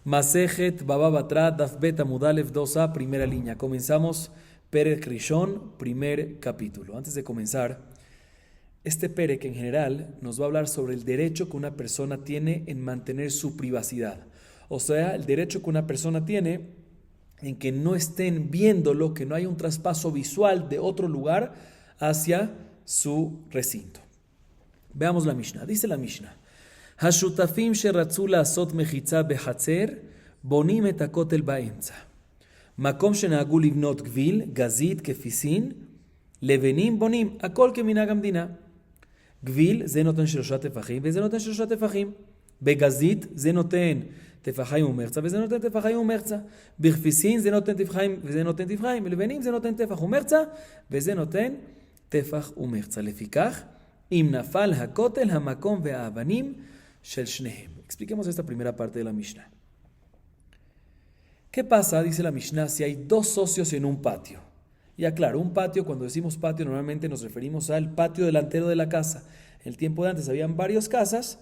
Masejet Baba Batra Daf Bet Amud Aleph 2a, primera línea. Comenzamos Perek Rishon, primer capítulo. Antes de comenzar, este Perek en general nos va a hablar sobre el derecho que una persona tiene en mantener su privacidad. O sea, el derecho que una persona tiene en que no estén viéndolo, que no haya un traspaso visual de otro lugar hacia su recinto. Veamos la Mishnah. Dice la Mishnah: השותפים שרצו לעשות מחיצה בחצר, בונים את הכותל באמצע. מקום שנהגו לבנות גביל, גזית, כפיסין, לבנים בונים, הכל כמנהג המדינה. גביל זה נותן 3 טפחים וזה נותן 3 טפחים. בגזית זה נותן טפחיים ומרצה וזה נותן טפחיים ומרצה. בכפיסין זה נותן טפחיים וזה נותן טפחיים. לבנים זה נותן טפח ומרצה וזה נותן טפח ומרצה. לפיכך, אם נפל הכותל, המקום והאבנים Shel Shnehem. Expliquemos esta primera parte de la Mishnah. ¿Qué pasa, dice la Mishnah, si hay dos socios en un patio? Ya claro, un patio, cuando decimos patio, normalmente nos referimos al patio delantero de la casa. En el tiempo de antes habían varias casas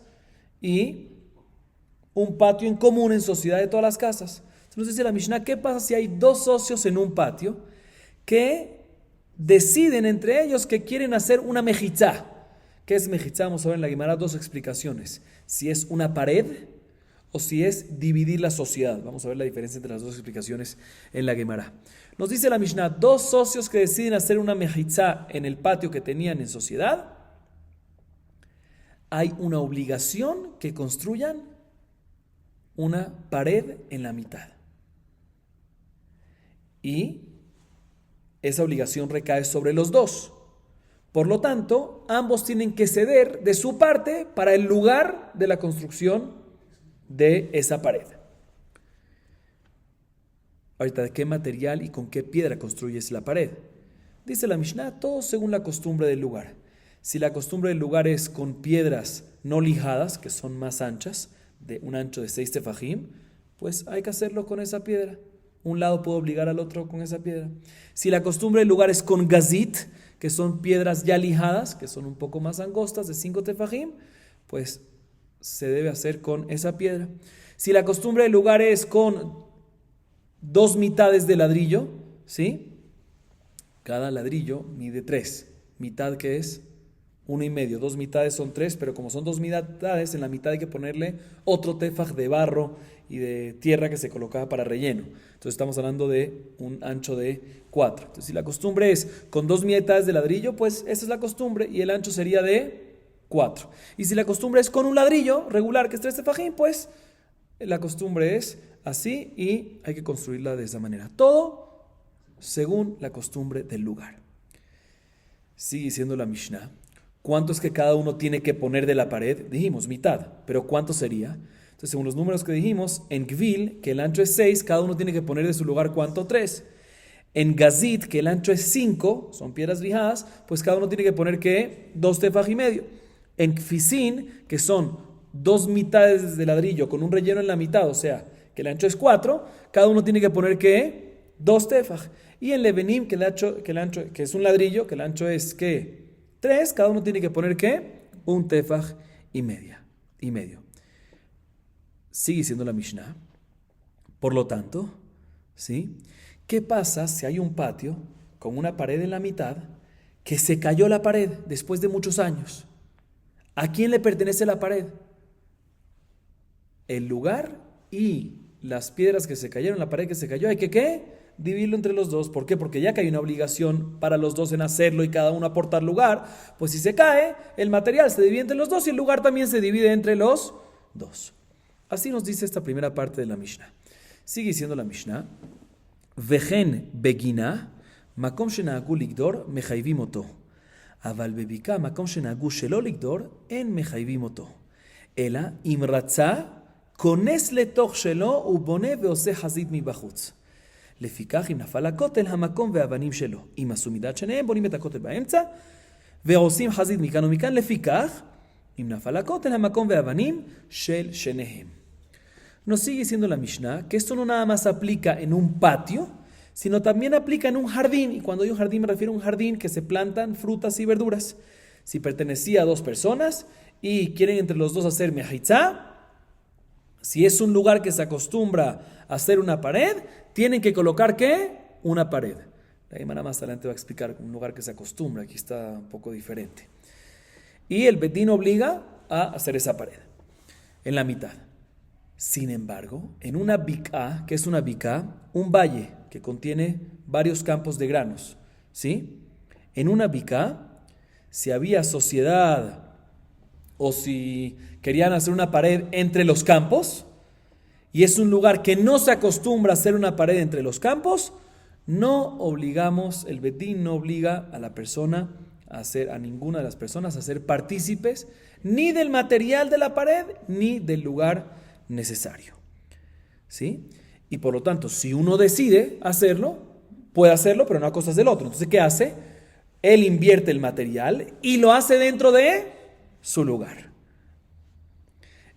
y un patio en común en sociedad de todas las casas. Entonces dice la Mishnah, ¿qué pasa si hay dos socios en un patio que deciden entre ellos que quieren hacer una mejitzá? ¿Qué es mejitzá? Vamos a ver en la Gemara dos explicaciones. Si es una pared o si es dividir la sociedad. Vamos a ver la diferencia entre las dos explicaciones en la Gemara. Nos dice la Mishnah, dos socios que deciden hacer una mejitzá en el patio que tenían en sociedad, hay una obligación que construyan una pared en la mitad. Y esa obligación recae sobre los dos. Por lo tanto, ambos tienen que ceder de su parte para el lugar de la construcción de esa pared. Ahorita, ¿de qué material y con qué piedra construyes la pared? Dice la Mishnah, todo según la costumbre del lugar. Si la costumbre del lugar es con piedras no lijadas, que son más anchas, de un ancho de 6 tefajim, pues hay que hacerlo con esa piedra. Un lado puede obligar al otro con esa piedra. Si la costumbre del lugar es con gazit, que son piedras ya lijadas, que son un poco más angostas, de 5 tefajim, pues se debe hacer con esa piedra. Si la costumbre del lugar es con 2 mitades de ladrillo, ¿sí? Cada ladrillo mide 3. Mitad, que es 1,5. 2 mitades son 3, pero como son 2 mitades, en la mitad hay que ponerle otro tefaj de barro y de tierra que se colocaba para relleno. Entonces estamos hablando de un ancho de 4. Entonces si la costumbre es con 2 mitades de ladrillo, pues esa es la costumbre y el ancho sería de 4. Y si la costumbre es con un ladrillo regular que es 3 tefajim, pues la costumbre es así y hay que construirla de esa manera. Todo según la costumbre del lugar. Sigue diciendo la Mishnah. ¿Cuánto es que cada uno tiene que poner de la pared? Dijimos mitad, pero ¿cuánto sería? Entonces, según los números que dijimos, en Gvil, que el ancho es 6, cada uno tiene que poner de su lugar ¿cuánto? 3. En Gazit, que el ancho es 5, son piedras lijadas, pues cada uno tiene que poner ¿qué? 2 tefaj y medio. En Kfisin, que son 2 mitades de ladrillo con un relleno en la mitad, o sea, que el ancho es 4, cada uno tiene que poner ¿qué? 2 tefaj. Y en Levenim, que es un ladrillo, que el ancho es ¿qué? 3, cada uno tiene que poner ¿qué? 1 tefaj y medio. Sigue siendo la Mishnah. Por lo tanto, ¿sí? ¿Qué pasa si hay un patio con una pared en la mitad que se cayó la pared después de muchos años? ¿A quién le pertenece la pared? El lugar y las piedras que se cayeron, la pared que se cayó, hay que ¿qué? Dividirlo entre los dos. ¿Por qué? Porque ya que hay una obligación para los dos en hacerlo y cada uno aportar lugar, pues si se cae, el material se divide entre los dos y el lugar también se divide entre los dos. Así nos dice esta primera parte de la Mishnah. Sigue diciendo la Mishnah. Vejen begina, makom shenahagu ligdor, mechayvim oto. Aval bebika, makom shenahagu shelo ligdor, en mechayvim oto. Ela im ratza, kones letoch shelo, ubone veose hazit mibachutz. לפיכך, אם נפל הכותל, המקום והאבנים שלו. אם עשו מידת שניהם, בונים את הכותל באמצע, ועושים חזית מכאן ומכאן. לפיכך, אם נפל הכותל, המקום והאבנים של שניהם. Nos sigue diciendo la Mishnah que esto no nada más aplica en un patio, sino también aplica en un jardín. Y cuando digo jardín me refiero a un jardín que se plantan frutas y verduras. Si pertenecía a 2 personas y quieren entre los dos hacer mejitzá, Si es un lugar que se acostumbra a hacer una pared, tienen que colocar ¿qué? Una pared. La Gemara más adelante va a explicar un lugar que se acostumbra, aquí está un poco diferente. Y el Betín obliga a hacer esa pared en la mitad. Sin embargo, en una bik'á, ¿qué es una bik'á? Un valle que contiene varios campos de granos, ¿sí? En una bik'á, si había sociedad o si querían hacer una pared entre los campos, y es un lugar que no se acostumbra a hacer una pared entre los campos, no obligamos, el Betín no obliga a la persona a ninguna de las personas a ser partícipes ni del material de la pared ni del lugar necesario, ¿sí? Y por lo tanto, si uno decide hacerlo, puede hacerlo, pero no a costas del otro. Entonces, ¿qué hace? Él invierte el material y lo hace dentro de su lugar.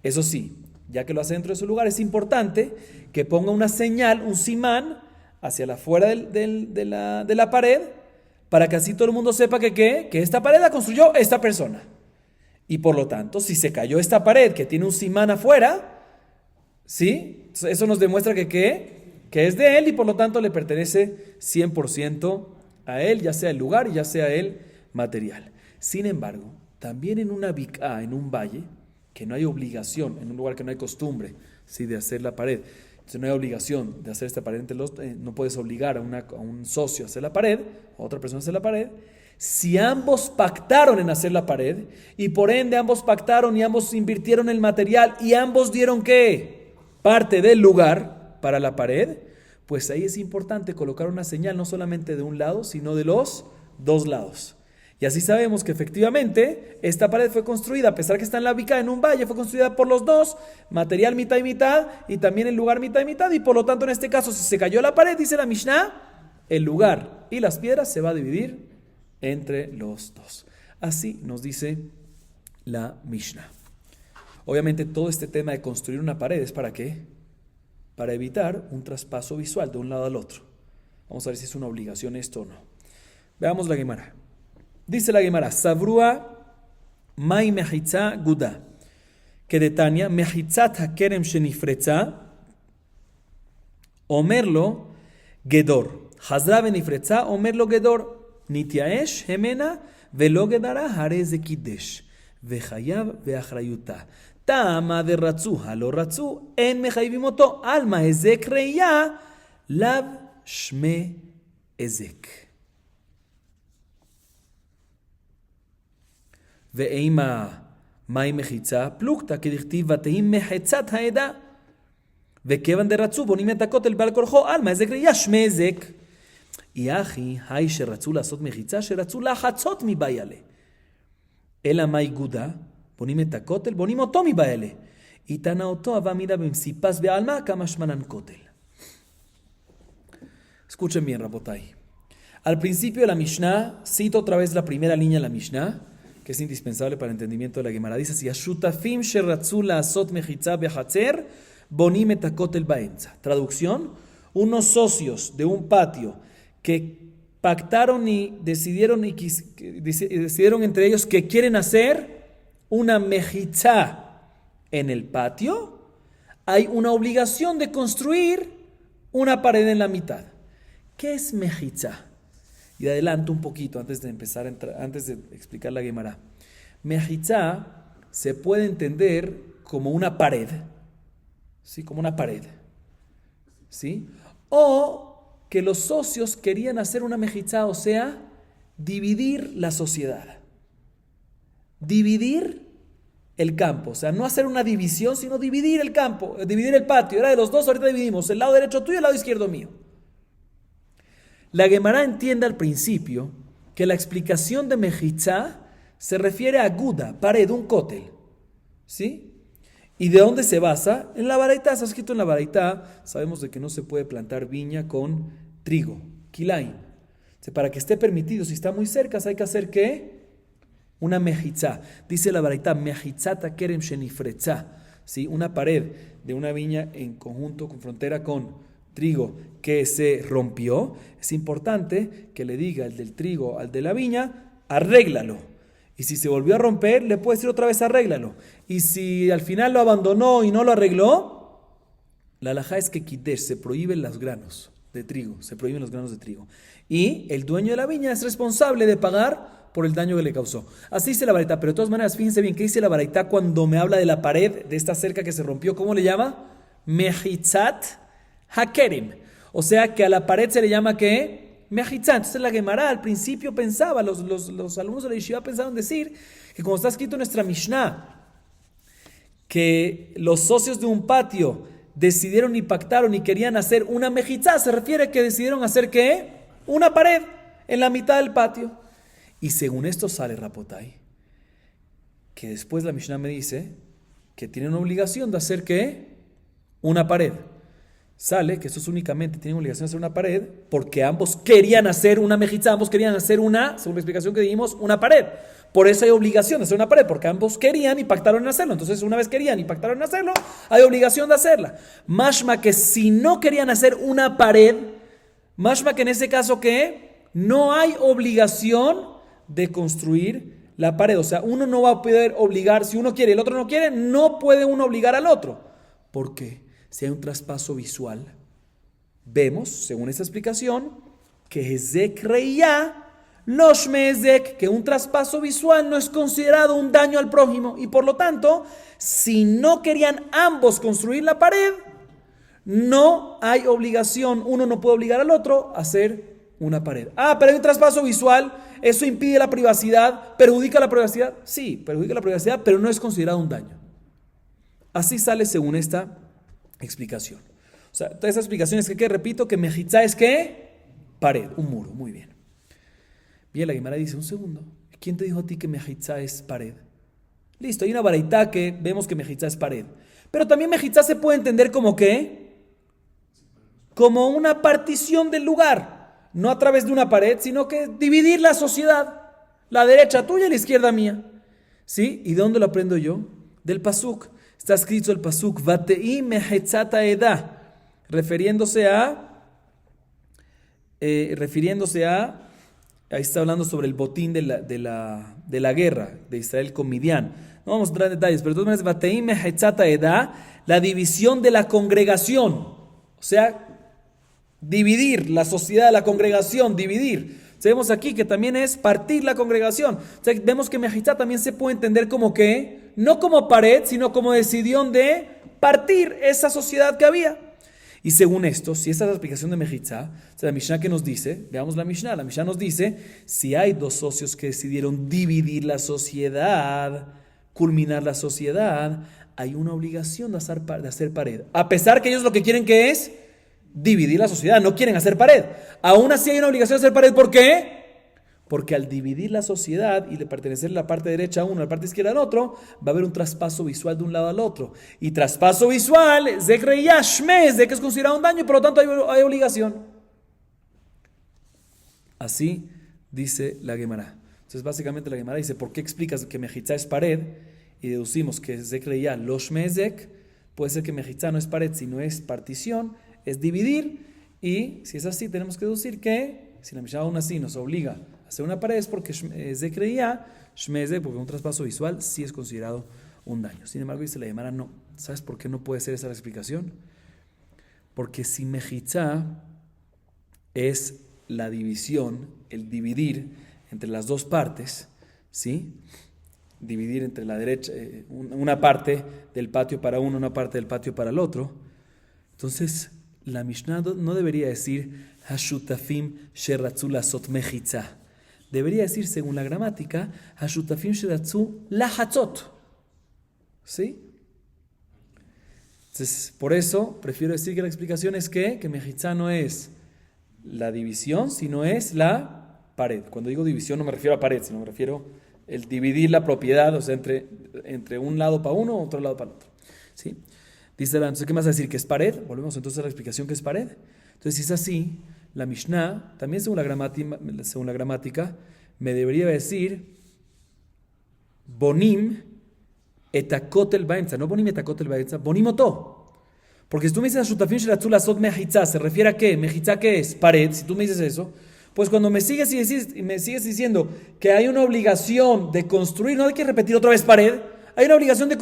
Eso sí, ya que lo hace dentro de su lugar, es importante que ponga una señal, un simán, hacia la afuera de la pared, para que así todo el mundo sepa que esta pared la construyó esta persona. Y por lo tanto, si se cayó esta pared que tiene un simán afuera, ¿sí? Eso nos demuestra que es de él y por lo tanto le pertenece 100% a él, ya sea el lugar y ya sea el material. Sin embargo, también en una bik'á, en un valle, que no hay obligación, en un lugar que no hay costumbre, ¿sí? De hacer la pared, entonces no hay obligación de hacer esta pared entre los, no puedes obligar a un socio a hacer la pared, a otra persona a hacer la pared. Si ambos pactaron en hacer la pared y por ende ambos pactaron y ambos invirtieron el material y ambos dieron ¿qué? Parte del lugar para la pared, pues ahí es importante colocar una señal no solamente de un lado, sino de los dos lados. Y así sabemos que efectivamente esta pared fue construida, a pesar que está en la bik'á, en un valle, fue construida por los dos, material mitad y también el lugar mitad y mitad, y por lo tanto en este caso si se cayó la pared, dice la Mishnah, el lugar y las piedras se va a dividir entre los dos. Así nos dice la Mishnah. Obviamente todo este tema de construir una pared es ¿para qué? Para evitar un traspaso visual de un lado al otro. Vamos a ver si es una obligación esto o no. Veamos la Gemara. Dice la Gemara, Savrua mai mechitza guda. Que de Tania, mechitzat hakerem shenifretza, omerlo gedor. Hazra benifretza, omerlo gedor. Nityaesh hemena velo gedara hare ze kiddush. Vechayav veachrayuta. Tama de ratzu halo ratzu en mechayvim oto alma ezek reya lav shme ezek. ואימה מהי מחיצה? פלוגתא כדכתיב ותהי מחיצת העדה. וכיוון דרצו בונים את הכותל בעל כורחו, עלמא הזק ראייה שמי הזק. יחי, היי שרצו לעשות מחיצה, שרצו לחצות מבעיילה. אלא מהי גודה? בונים את הכותל, בונים אותו מבעיילה. איתנה אותו הווה מידה במסיפס בעלמא, כמה שמנן כותל. Escuchen bien, Rabotai. Al principio de la Mishnah, cito otra vez la primera línea de la Mishnah, que es indispensable para el entendimiento de la Gemara. Dice así, Ashutafim sheratzu la'asot mechitza behatzer bonim et hakotel ba'enza. Traducción, unos socios de un patio que pactaron y decidieron entre ellos que quieren hacer una mechitza en el patio, hay una obligación de construir una pared en la mitad. ¿Qué es mechitza? Y adelanto un poquito antes de explicar la Gemara. Mechitza se puede entender como una pared, ¿sí? Como una pared, ¿sí? O que los socios querían hacer una mechitza, o sea, dividir la sociedad, dividir el campo, o sea, no hacer una división, sino dividir el campo, dividir el patio. Era de los dos, ahorita dividimos el lado derecho tuyo y el lado izquierdo mío. La Gemara entiende al principio que la explicación de mechitza se refiere a guda, pared, un cótel, ¿sí? ¿Y de dónde se basa? En la baraitá, está escrito en la baraitá, sabemos de que no se puede plantar viña con trigo, kilaim. Para que esté permitido, si está muy cerca, hay que hacer ¿qué? Una mechitza. Dice la baraitá, mechitzata kerem shenifretza, ¿sí? Una pared de una viña en conjunto, con frontera con trigo que se rompió, es importante que le diga el del trigo al de la viña, arréglalo. Y si se volvió a romper, le puede decir otra vez arréglalo. Y si al final lo abandonó y no lo arregló, La halajá es que Kiddush se prohíben los granos de trigo, se prohíben los granos de trigo. Y el dueño de la viña es responsable de pagar por el daño que le causó. Así dice la baraita, pero de todas maneras, fíjense bien, ¿qué dice la baraita cuando me habla de la pared, de esta cerca que se rompió? ¿Cómo le llama? Mehitzat hakerim. O sea que a la pared se le llama ¿qué? Mehitzat. Entonces la Gemara al principio pensaba, los alumnos de la yeshiva pensaron decir que como está escrito en nuestra Mishnah, que los socios de un patio decidieron y pactaron y querían hacer una mejitzá, se refiere a que decidieron hacer ¿qué? Una pared en la mitad del patio. Y según esto sale Rapotai, que después la Mishnah me dice que tienen una obligación de hacer ¿qué? Una pared. Sale que estos únicamente tienen obligación de hacer una pared porque ambos querían hacer una mejitzá, ambos querían hacer una, según la explicación que dimos, una pared. Por eso hay obligación de hacer una pared, porque ambos querían y pactaron en hacerlo. Entonces, una vez querían y pactaron en hacerlo, hay obligación de hacerla. Mashma que si no querían hacer una pared, mashma que en ese caso ¿qué? No hay obligación de construir la pared. O sea, uno no va a poder obligar, si uno quiere y el otro no quiere, no puede uno obligar al otro. ¿Por qué? Si hay un traspaso visual, vemos, según esta explicación, que Hezek reía Losh Mezek, que un traspaso visual no es considerado un daño al prójimo y por lo tanto, si no querían ambos construir la pared, no hay obligación, uno no puede obligar al otro a hacer una pared. Pero hay un traspaso visual, eso impide la privacidad, perjudica la privacidad. Sí, perjudica la privacidad, pero no es considerado un daño. Así sale según esta explicación. O sea, todas esas explicaciones que repito, que mejitzá es ¿qué? Pared, un muro, muy bien. Bien, la Gemara dice, un segundo, ¿quién te dijo a ti que mejitzá es pared? Listo, hay una baraita que vemos que mejitzá es pared. Pero también mejitzá se puede entender como ¿qué? Como una partición del lugar. No a través de una pared, sino que dividir la sociedad. La derecha tuya y la izquierda mía. ¿Sí? ¿Y de dónde lo aprendo yo? Del pasuk. Está escrito el pasuk, Vatei mehitzata edah, refiriéndose a, ahí está hablando sobre el botín de la guerra de Israel con Midian. No vamos a entrar en detalles, pero de todas maneras, Vatei mehitzata edah, la división de la congregación. O sea, dividir la sociedad, la congregación, dividir. Vemos aquí que también es partir la congregación. O sea, vemos que mejitzá también se puede entender como que, no como pared, sino como decisión de partir esa sociedad que había. Y según esto, si esta es la explicación de mejitzá, o sea, la Mishnah que nos dice, veamos la Mishnah nos dice, si hay dos socios que decidieron dividir la sociedad, culminar la sociedad, hay una obligación de hacer pared. A pesar que ellos lo que quieren que es dividir la sociedad, no quieren hacer pared. Aún así hay una obligación de hacer pared, ¿por qué? Porque al dividir la sociedad y de pertenecer la parte derecha a uno, la parte izquierda al otro, va a haber un traspaso visual de un lado al otro. Y traspaso visual, Zek reía Shmez, de que es considerado un daño y por lo tanto hay obligación. Así dice la Gemara. Entonces básicamente la Gemara dice, ¿por qué explicas que mejitzá es pared? Y deducimos que Zek reía lo Shmezek, puede ser que mejitzá no es pared, sino es partición, es dividir, y si es así tenemos que deducir que si la Mishnah aún así nos obliga a hacer una pared es porque se creía Shmeze, porque un traspaso visual sí es considerado un daño. Sin embargo dice la Gemara no. ¿Sabes por qué no puede ser esa la explicación? Porque si mejitzá es la división, el dividir entre las dos partes, ¿sí? Dividir entre la derecha, una parte del patio para uno, una parte del patio para el otro. Entonces la Mishnah no debería decir Hashutafim sheratzu lasot mejitzá. Debería decir, según la gramática, Hashutafim sheratzu lahatzot. ¿Sí? Entonces, por eso prefiero decir que la explicación es que mejitzá no es la división, sino es la pared. Cuando digo división no me refiero a pared, sino me refiero el dividir la propiedad, o sea, entre un lado para uno, otro lado para el otro. ¿Sí? Dice, entonces, ¿qué más decir? ¿Que es pared? Volvemos entonces a la explicación que es pared. Entonces, si es así, la Mishnah, también según la gramática, me debería decir Bonim etakotel baenza, no Bonim etakotel baenza, Bonim oto. Porque si tú me dices Shutafim sheratzu lasot mejitzá, ¿se refiere a qué? ¿Mejitzá qué es? Pared. Si tú me dices eso, pues cuando me sigues diciendo que hay una obligación de construir, no hay que repetir otra vez pared, hay una obligación de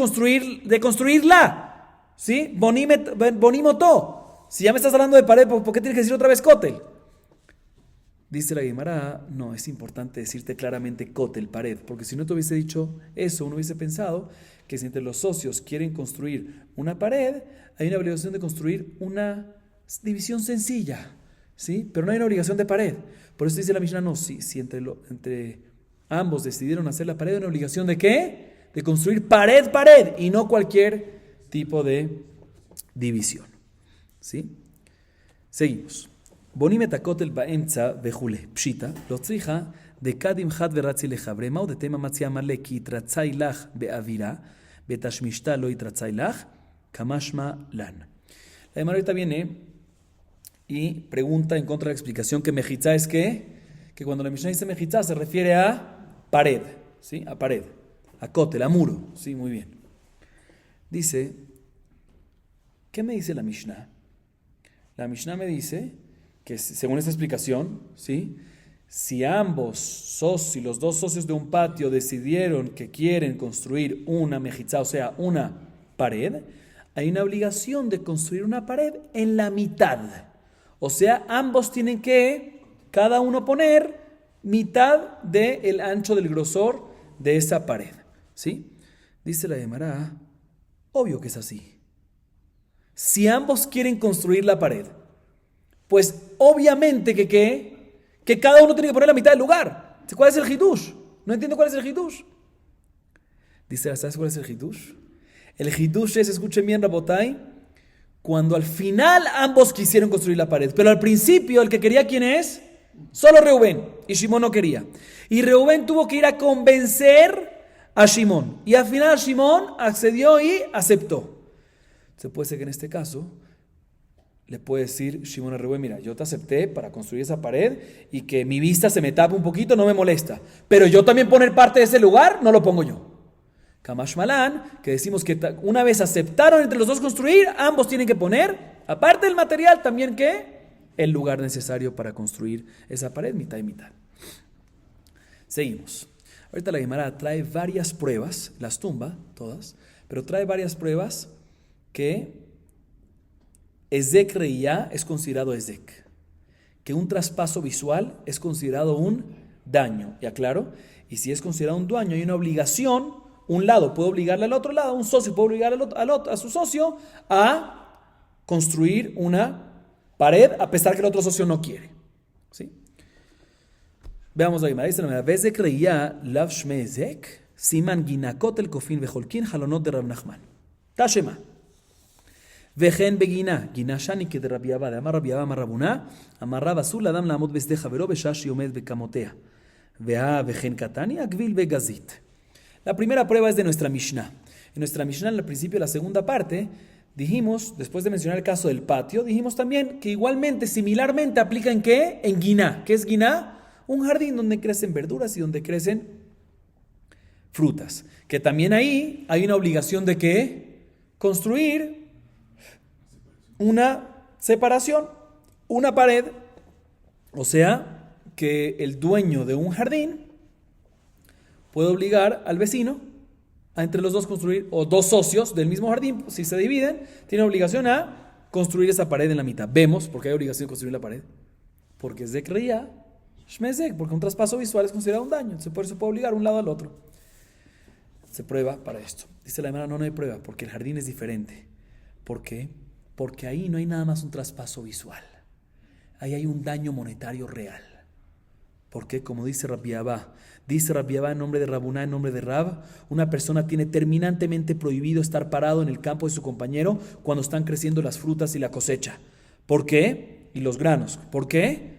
construirla. ¿Sí? Bonimoto. Si ya me estás hablando de pared, ¿por qué tienes que decir otra vez kotel? Dice la Guimara, no, es importante decirte claramente kotel, pared, porque si no te hubiese dicho eso, uno hubiese pensado que si entre los socios quieren construir una pared, hay una obligación de construir una división sencilla, ¿sí? Pero no hay una obligación de pared. Por eso dice la Mishnah, no, si entre ambos decidieron hacer la pared, hay una obligación ¿de qué? De construir pared, y no cualquier tipo de división, ¿sí? Seguimos. בונים את הכותל באמצע וכולי. פשיטה, לא צריכה דקדים חד ורצי לחברי, מהו דתימה מציע מלא כי יתרצי לך באווירה, בתשמישתה לא יתרצי לך, כמשמע לן. La Gemara ahorita viene y pregunta en contra de la explicación que mejitza es que cuando la Mishnah dice mejitza se refiere a pared, ¿sí? A pared, a cótel, a muro, ¿sí? Muy bien. Dice, ¿qué me dice la Mishnah? La Mishnah me dice que según esta explicación, ¿sí? Si los dos socios de un patio decidieron que quieren construir una mejitza, o sea, una pared, hay una obligación de construir una pared en la mitad. O sea, ambos tienen que, cada uno poner mitad del ancho del grosor de esa pared, ¿sí? Dice la Gemara, obvio que es así. Si ambos quieren construir la pared, pues obviamente que cada uno tiene que poner la mitad del lugar. ¿Cuál es el hidush? No entiendo cuál es el hidush. Dice, ¿sabes cuál es el hidush? El hidush es, escuchen bien, Rabotai, cuando al final ambos quisieron construir la pared, pero al principio el que quería, ¿quién es? Solo Reubén, y Shimón no quería. Y Reubén tuvo que ir a convencer a Shimón, y al final Shimón accedió y aceptó. Se puede ser que en este caso le puede decir Shimón a Reubén, mira, yo te acepté para construir esa pared y que mi vista se me tape un poquito, no me molesta. Pero yo también poner parte de ese lugar, no lo pongo yo. Kamash Malan, que decimos que una vez aceptaron entre los dos construir, ambos tienen que poner, aparte del material, también que el lugar necesario para construir esa pared, mitad y mitad. Seguimos. Ahorita la Gemara trae varias pruebas, las tumba, todas, pero trae varias pruebas que Ezek Reiyá es considerado Ezek, que un traspaso visual es considerado un daño, ¿ya claro? Y si es considerado un daño, hay una obligación, un lado puede obligarle al otro lado, un socio puede obligar a su socio a construir una pared a pesar que el otro socio no quiere, ¿sí? Veamos la Gemara, dice la Gemara, Ezek Reiyá lav shme Ezek, siman ginakot el kofin vejolkin halonot de Rab Nachman. Tashema. וכן בגינה, גינה שני כדרבי אבא, אמר רבי אבא אמר רבונה, אמר רב אסור לאדם לעמוד בשדה חברו בשעה שהיא עומדת בקמותיה. וכן קטני, הגביל וגזית. La primera prueba es de nuestra Mishnah. En nuestra Mishnah, al principio de la segunda parte, dijimos, después de mencionar el caso del patio, dijimos también que igualmente, similarmente, aplica en ¿qué? En Guiná. ¿Qué es Guiná? Un jardín donde crecen verduras y donde crecen frutas. Que también ahí hay una obligación de ¿qué? Construir una separación, una pared, o sea, que el dueño de un jardín puede obligar al vecino a entre los dos construir, o dos socios del mismo jardín, si se dividen, tienen obligación a construir esa pared en la mitad. Vemos por qué hay obligación de construir la pared. Porque es de creía, shmezek, porque un traspaso visual es considerado un daño, entonces por eso puede obligar un lado al otro. Se prueba para esto. Dice la Gemara, no hay prueba, porque el jardín es diferente. ¿Por qué? Porque ahí no hay nada más un traspaso visual. Ahí hay un daño monetario real. Porque, como dice Rabbi Abba en nombre de Rabuná, en nombre de Rab, una persona tiene terminantemente prohibido estar parado en el campo de su compañero cuando están creciendo las frutas y la cosecha. ¿Por qué? Y los granos. ¿Por qué?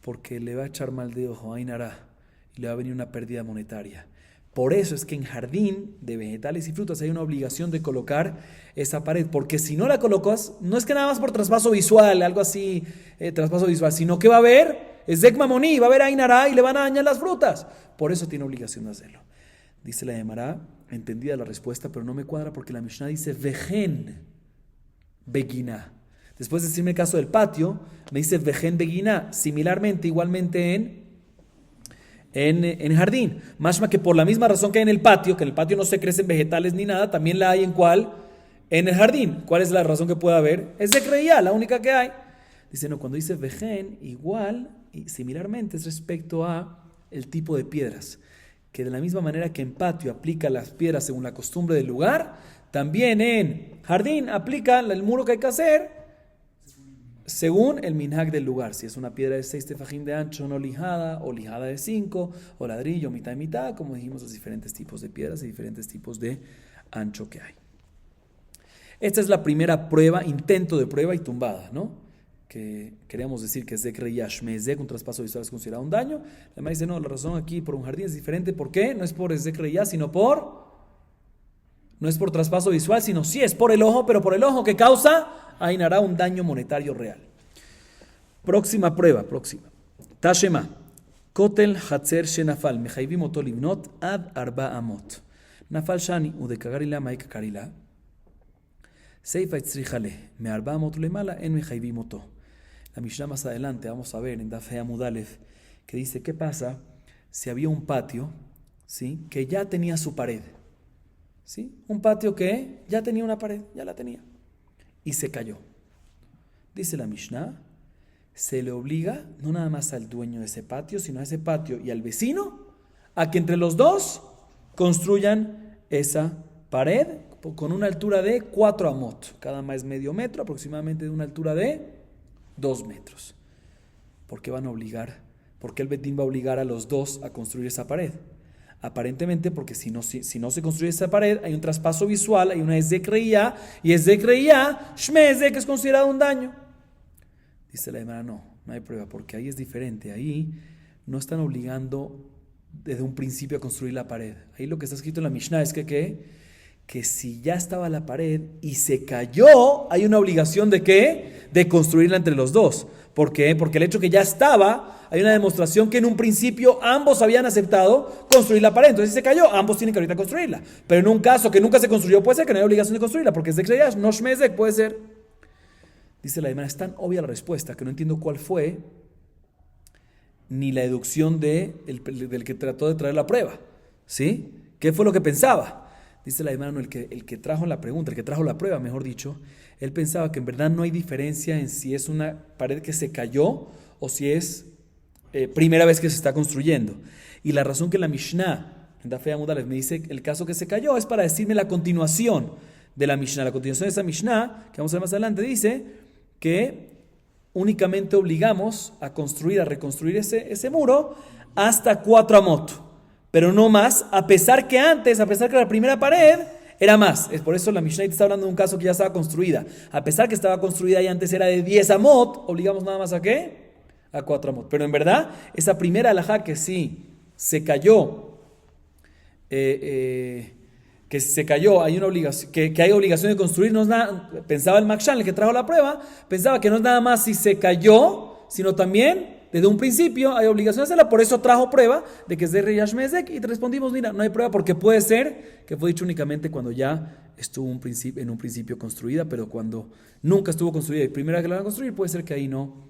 Porque le va a echar mal de ojo a Ainara y le va a venir una pérdida monetaria. Por eso es que en jardín de vegetales y frutas hay una obligación de colocar esa pared, porque si no la colocas, no es que nada más por traspaso visual, algo así, traspaso visual, sino que va a haber, es Zek Mamoní, va a haber Ainara y le van a dañar las frutas. Por eso tiene obligación de hacerlo. Dice la Gemara, entendida la respuesta, pero no me cuadra porque la Mishnah dice Vejen Beginá. Después de decirme el caso del patio, me dice Vejen Beginá, similarmente, igualmente en jardín. Más que por la misma razón que hay en el patio, que en el patio no se crecen vegetales ni nada, también la hay en ¿cuál? en el jardín. ¿Cuál es la razón que puede haber? Es de creía, la única que hay. Dice, no, cuando dice vejen, igual y similarmente es respecto a el tipo de piedras. Que de la misma manera que en patio aplica las piedras según la costumbre del lugar, también en jardín aplica el muro que hay que hacer según el minhag del lugar. Si es una piedra de 6 tefajim de ancho no lijada, o lijada de 5, o ladrillo mitad y mitad, como dijimos, los diferentes tipos de piedras y diferentes tipos de ancho que hay. Esta es la primera prueba, intento de prueba y tumbada, ¿no? Que queríamos decir que es Zekre Yashmezek, un traspaso visual es considerado un daño. Además dice, no, la razón aquí por un jardín es diferente. ¿Por qué? No es por Zekre Yash, sino no es por traspaso visual, sino sí es por el ojo, pero por el ojo que causa, ahí hará un daño monetario real. Próxima prueba. Tashema. Kotel Hatzer Shenafal, Mejaivim Oto Livnot Ad Arba Amot. Nafal Shani, Udecagarila, Maika Karila. Seifa Itzrihale, Me Arba Amot Lemala, En Mejaivim Oto. La Mishnah más adelante, vamos a ver en Daf Hea Mudalef, que dice, ¿qué pasa si había un patio, ¿sí?, que ya tenía su pared? ¿Sí? Un patio que ya tenía una pared, ya la tenía, y se cayó. Dice la Mishnah, se le obliga no nada más al dueño de ese patio, sino a ese patio y al vecino, a que entre los dos construyan esa pared con una altura de 4 amot. Cada más medio metro, aproximadamente de una altura de 2 metros. ¿Por qué van a obligar? ¿Por qué el Betín va a obligar a los dos a construir esa pared? Aparentemente porque si no se construye esa pared, hay un traspaso visual, hay una ezekreía, y ezekreía, shmezek, que es considerado un daño. Dice la Gemara, no hay prueba, porque ahí es diferente. Ahí no están obligando desde un principio a construir la pared. Ahí lo que está escrito en la Mishnah es que si ya estaba la pared y se cayó, hay una obligación de ¿qué? De construirla entre los dos. ¿Por qué? Porque el hecho que ya estaba, hay una demostración que en un principio ambos habían aceptado construir la pared. Entonces si se cayó, ambos tienen que ahorita construirla. Pero en un caso que nunca se construyó, puede ser que no hay obligación de construirla, porque es de Kreyash, no Shmezek, puede ser. Dice la Gemara, es tan obvia la respuesta que no entiendo cuál fue ni la deducción del que trató de traer la prueba. ¿Sí? ¿Qué fue lo que pensaba? Dice la Gemara, no, el que trajo la pregunta, el que trajo la prueba, mejor dicho, él pensaba que en verdad no hay diferencia en si es una pared que se cayó o si es primera vez que se está construyendo. Y la razón que la Mishnah, en Daf Hea Mudalef, me dice el caso que se cayó es para decirme la continuación de la Mishnah. La continuación de esa Mishnah, que vamos a ver más adelante, dice que únicamente obligamos a reconstruir ese muro hasta 4 amot. Pero no más, a pesar que la primera pared era más. Es por eso la Mishnah está hablando de un caso que ya estaba construida. A pesar que estaba construida y antes era de 10 amot, obligamos nada más a ¿qué? A 4 amot. Pero en verdad, esa primera alajá que sí se cayó, hay una obligación, que hay obligación de construir, no es nada, pensaba el Makshan, el que trajo la prueba, pensaba que no es nada más si se cayó, sino también desde un principio hay obligación de hacerla, por eso trajo prueba de que es de Reyash Mezek, y te respondimos, mira, no hay prueba porque puede ser que fue dicho únicamente cuando ya estuvo en un principio construida, pero cuando nunca estuvo construida y primera vez que la van a construir, puede ser que ahí no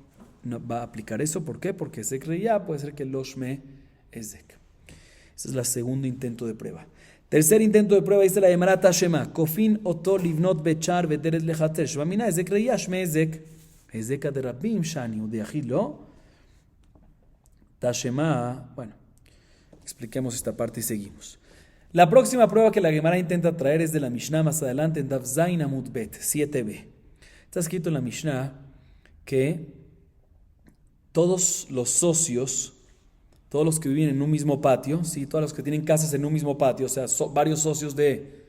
va a aplicar eso. ¿Por qué? Porque se creía, puede ser que Loshme Ezek. Ese es el segundo intento de prueba. Tercer intento de prueba, dice la Gemara Tashema, Kofin oto livnot bechar veteret lechater, shvamina Ezek Reyash Mezek, Ezek de Rabim Shani, udeachid lo. Tashema, bueno, expliquemos esta parte y seguimos. La próxima prueba que la Gemara intenta traer es de la Mishnah más adelante en Daf Zayin Amud Bet, 7b. Está escrito en la Mishnah que todos los socios, todos los que viven en un mismo patio, ¿sí? Todos los que tienen casas en un mismo patio, o sea, varios socios del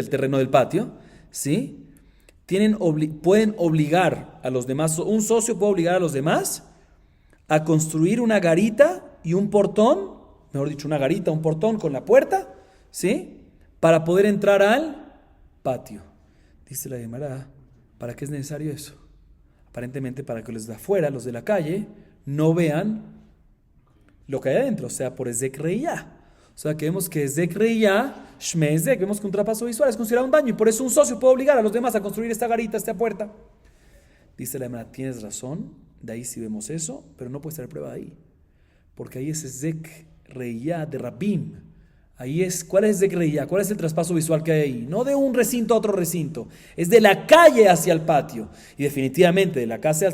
terreno del patio, ¿sí? Pueden obligar a los demás, un socio puede obligar a los demás a construir una garita y un portón, mejor dicho, una garita, un portón con la puerta, ¿sí? Para poder entrar al patio. Dice la Gemara, ¿para qué es necesario eso? Aparentemente para que los de afuera, los de la calle, no vean lo que hay adentro, o sea, por Ezek Reiyá. O sea, que vemos que Ezek Reiyá, Shmezek, vemos que un trapaso visual es considerado un daño, y por eso un socio puede obligar a los demás a construir esta garita, esta puerta. Dice la Gemara, tienes razón, de ahí sí vemos eso, pero no puede estar prueba de ahí, porque ahí es Ezek Reiyá de Rabim. Ahí es, ¿cuál es de creía? ¿Cuál es el traspaso visual que hay ahí? No de un recinto a otro recinto, es de la calle hacia el patio. Y definitivamente de la calle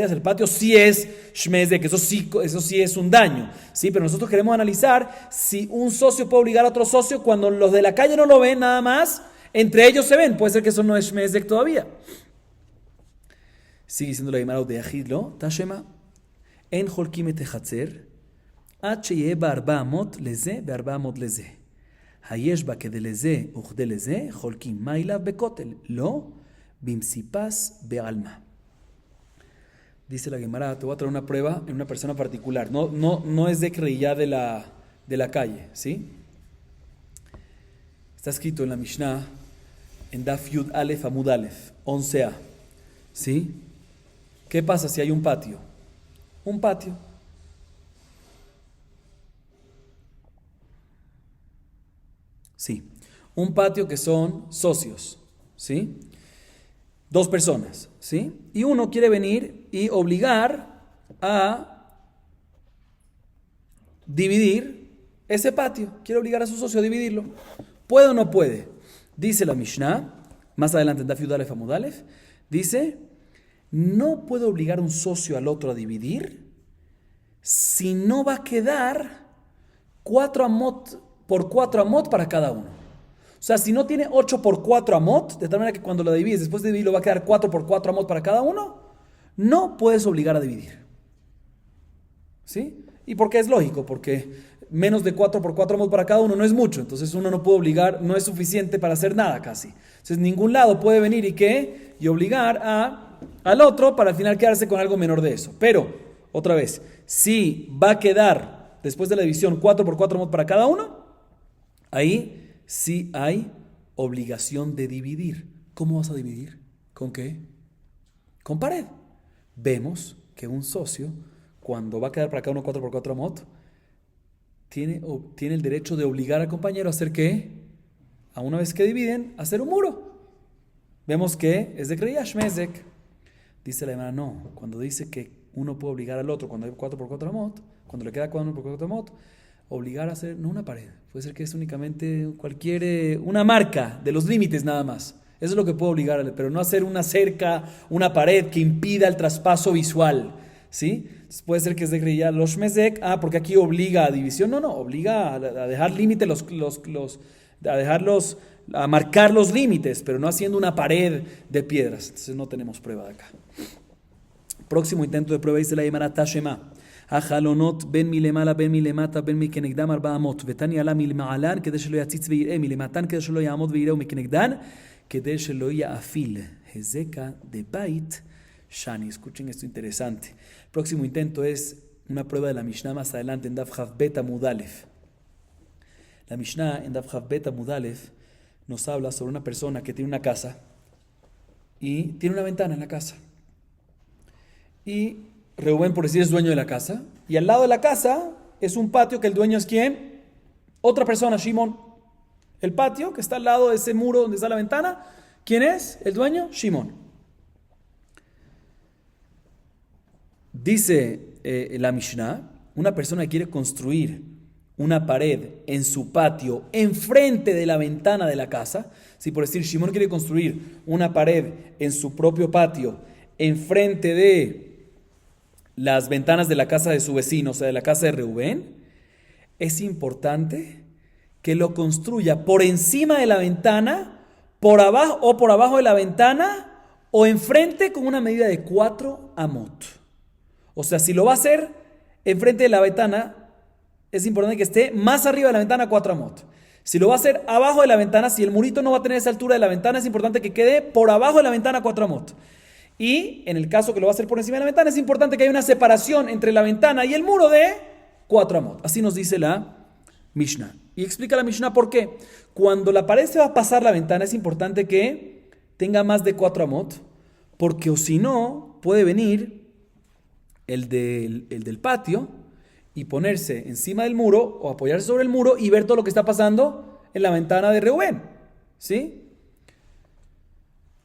hacia el patio sí es shmezek, eso sí es un daño. ¿Sí? Pero nosotros queremos analizar si un socio puede obligar a otro socio cuando los de la calle no lo ven nada más, entre ellos se ven. Puede ser que eso no es shmezek todavía. Sigue diciendo la Gemara de Ajidlo, Tashema, en holkim et chatzer, עד שיהיה ב400 לזה ב400 לזה. היש בה כדי לזה וכדי לזה חולקים מה אליו בכותל, לא במסיפס בעלמא. Dice la Gemara, te voy a traer una prueba en una persona particular. No es de creía de la calle, ¿sí? Está escrito en la Mishnah, en Daf Yud Alef Amud Alef, 11a, ¿sí? ¿Qué pasa si hay un patio? Un patio. Sí, un patio que son socios, ¿sí? Dos personas, ¿sí? Y uno quiere venir y obligar a dividir ese patio. Quiere obligar a su socio a dividirlo. ¿Puede o no puede? Dice la Mishnah, más adelante en Daf Yud Alef Amud Alef, dice, no puede obligar un socio al otro a dividir si no va a quedar 4 amot por 4 amot para cada uno. O sea, si no tiene 8 por 4 amot, de tal manera que cuando lo divides, después de dividirlo va a quedar 4 por 4 amot para cada uno, no puedes obligar a dividir. ¿Sí? ¿Y por qué es lógico? Porque menos de 4 por 4 amot para cada uno no es mucho. Entonces uno no puede obligar, no es suficiente para hacer nada casi. Entonces ningún lado puede venir y obligar al otro para al final quedarse con algo menor de eso. Pero, otra vez, si va a quedar después de la división 4 por 4 amot para cada uno, ahí sí hay obligación de dividir. ¿Cómo vas a dividir? ¿Con qué? Con pared. Vemos que un socio, cuando va a quedar para cada uno 4 por 4 amot, tiene el derecho de obligar al compañero a hacer ¿qué? A una vez que dividen, a hacer un muro. Vemos que es de creía shmezek. Dice la Gemara, no. Cuando dice que uno puede obligar al otro cuando hay 4 por 4 amot, cuando le queda 4 por 4 amot, obligar a hacer, no una pared, puede ser que es únicamente una marca de los límites nada más. Eso es lo que puede obligar, pero no hacer una cerca, una pared que impida el traspaso visual, ¿sí? Entonces puede ser que es de creía los shmezek, porque aquí obliga a división, no, obliga a dejar límite a marcar los límites, pero no haciendo una pared de piedras. Entonces no tenemos prueba de acá. Próximo intento de prueba dice la Gemara Tashema. החלונות בין מלמעלה בין מלמטה בין מכנגדם 400 ותני עלה מלמעלן כדי שלא יציץ ויראה מלמטן כדי שלא יעמוד ויראה ומכנגדן כדי שלא יאפיל הזקה דבית shani. Escuchen esto interesante. El próximo intento es una prueba de la Mishnah más adelante en Daf Chav Bet Amud Alef. La Mishnah en Daf Chav Bet Amud Alef nos habla sobre una persona que tiene una casa y tiene una ventana en la casa. Y Reubén, por decir, es dueño de la casa. Y al lado de la casa es un patio que el dueño es ¿quién? Otra persona, Shimon. El patio que está al lado de ese muro donde está la ventana, ¿quién es? El dueño, Shimon. Dice la Mishnah, una persona que quiere construir una pared en su patio, enfrente de la ventana de la casa. Si por decir, Shimon quiere construir una pared en su propio patio, enfrente de las ventanas de la casa de su vecino, o sea, de la casa de Reubén, es importante que lo construya por encima de la ventana, por abajo de la ventana, o enfrente con una medida de 4 amot. O sea, si lo va a hacer enfrente de la ventana, es importante que esté más arriba de la ventana 4 amot. Si lo va a hacer abajo de la ventana, si el murito no va a tener esa altura de la ventana, es importante que quede por abajo de la ventana 4 amot. Y en el caso que lo va a hacer por encima de la ventana, es importante que haya una separación entre la ventana y el muro de 4 amot. Así nos dice la Mishnah. Y explica la Mishnah por qué. Cuando la pared se va a pasar la ventana, es importante que tenga más de 4 amot, porque o si no, puede venir el del patio y ponerse encima del muro o apoyarse sobre el muro y ver todo lo que está pasando en la ventana de Reubén. ¿Sí?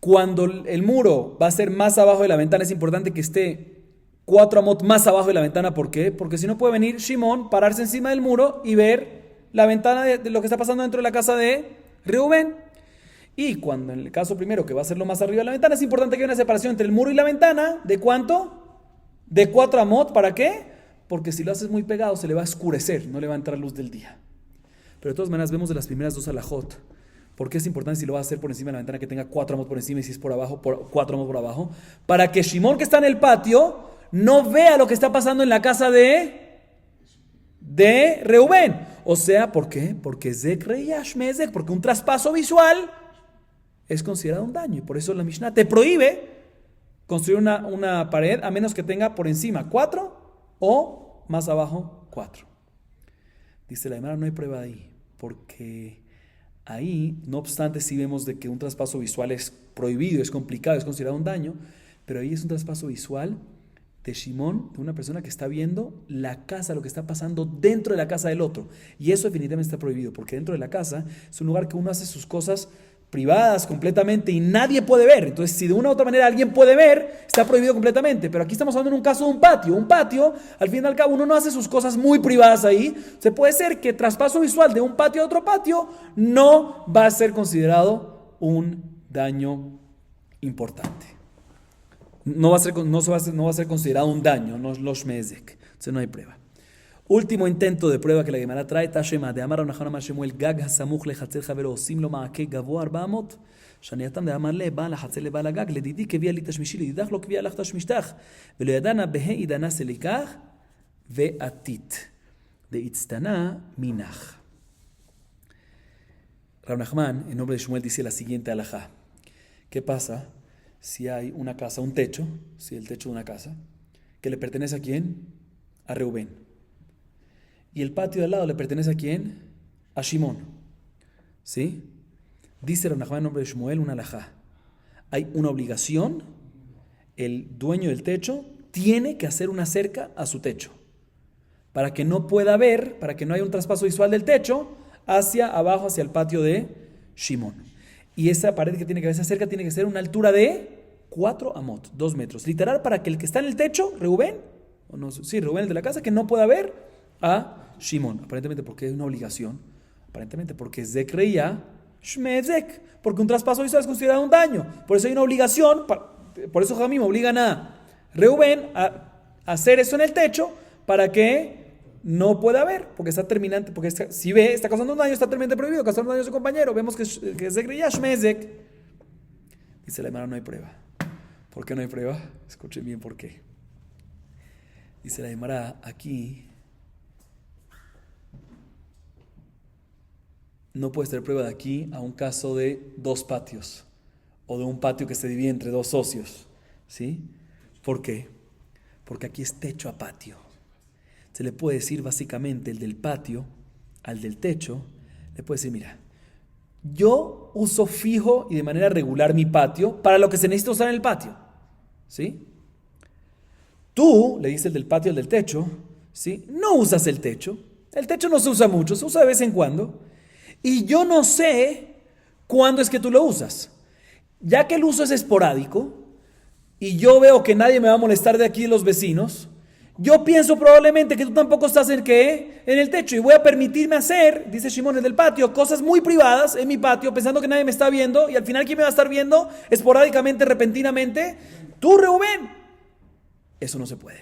Cuando el muro va a ser más abajo de la ventana, es importante que esté 4 amot más abajo de la ventana. ¿Por qué? Porque si no puede venir Shimon, pararse encima del muro y ver la ventana de lo que está pasando dentro de la casa de Reubén. Y cuando en el caso primero, que va a ser lo más arriba de la ventana, es importante que haya una separación entre el muro y la ventana. ¿De cuánto? De 4 amot. ¿Para qué? Porque si lo haces muy pegado se le va a oscurecer, no le va a entrar luz del día. Pero de todas maneras vemos de las primeras dos alajot. ¿Por qué es importante si lo va a hacer por encima de la ventana que tenga 4 amot por encima y si es por abajo, 4 amot por abajo? Para que Shimón, que está en el patio, no vea lo que está pasando en la casa de Reubén. O sea, ¿por qué? Porque porque un traspaso visual es considerado un daño. Y por eso la Mishnah te prohíbe construir una pared a menos que tenga por encima 4 o más abajo 4. Dice la Gemara, no hay prueba ahí. Porque ahí, no obstante, sí vemos de que un traspaso visual es prohibido, es complicado, es considerado un daño. Pero ahí es un traspaso visual de Shimón, de una persona que está viendo la casa, lo que está pasando dentro de la casa del otro. Y eso definitivamente está prohibido, porque dentro de la casa es un lugar que uno hace sus cosas privadas completamente y nadie puede ver. Entonces, si de una u otra manera alguien puede ver, está prohibido completamente. Pero aquí estamos hablando en un caso de un patio. Un patio, al fin y al cabo, uno no hace sus cosas muy privadas ahí. Se puede ser que traspaso visual de un patio a otro patio no va a ser considerado un daño importante. No va a ser considerado un daño, no es lo shmezek. Entonces no hay prueba. Último intento de prueba que la Gemara trae, Tashema, de Amar Rabnachman Amar Shemuel, Gag hasamuch lechatzer javero, osim lo ma'ake gavoa 400, shaniatam de Amar le, בעל החצר לבעל הגג, לדידי כביאה לי תשמישי, לדידך לא כביאה לך תשמישתך, ולא ידענה בהא עידנה סליקך, ועתית, דאצטנה מינך. Rab Nachman, en nombre de Shemuel, dice la siguiente halajá. ¿Qué pasa si hay una casa, un techo, si el techo de una casa, que le pertenece a quién? A Reubén. Y el patio de al lado le pertenece a quién? A Shimón. ¿Sí? Dice Rab Nachman en nombre de Shmuel una halajá. Hay una obligación, el dueño del techo tiene que hacer una cerca a su techo, para que no pueda ver, para que no haya un traspaso visual del techo hacia abajo, hacia el patio de Shimón. Y esa pared que tiene que haber, esa cerca tiene que ser una altura de 4 amot, 2 metros. Literal, para que el que está en el techo, Reubén, o no, sí, Reubén, el de la casa, que no pueda ver a Shimón. Aparentemente porque es una obligación. Aparentemente porque Zek reía Shmezek, porque un traspaso visual es considerado un daño. Por eso hay una obligación, por eso Jamim obligan a Reubén a hacer eso en el techo para que no pueda ver, porque está terminante, porque si ve, está causando un daño, está terminante prohibido, causando un daño a su compañero. Vemos que Zek reía Shmezek. Dice la Gemara, no hay prueba. ¿Por qué no hay prueba? Escuchen bien por qué. Dice la Gemara, aquí no puede ser prueba de aquí a un caso de 2 patios o de un patio que se divide entre 2 socios. ¿Sí? ¿Por qué? Porque aquí es techo a patio. Se le puede decir básicamente el del patio al del techo, le puede decir, mira, yo uso fijo y de manera regular mi patio para lo que se necesita usar en el patio. ¿Sí? Tú, le dice el del patio al del techo, ¿sí? No usas el techo no se usa mucho, se usa de vez en cuando. Y yo no sé cuándo es que tú lo usas. Ya que el uso es esporádico y yo veo que nadie me va a molestar de aquí de los vecinos, yo pienso probablemente que tú tampoco estás en el techo y voy a permitirme hacer, dice Shimón, el del patio, cosas muy privadas en mi patio pensando que nadie me está viendo y al final ¿quién me va a estar viendo? Esporádicamente, repentinamente, tú, Reubén. Eso no se puede.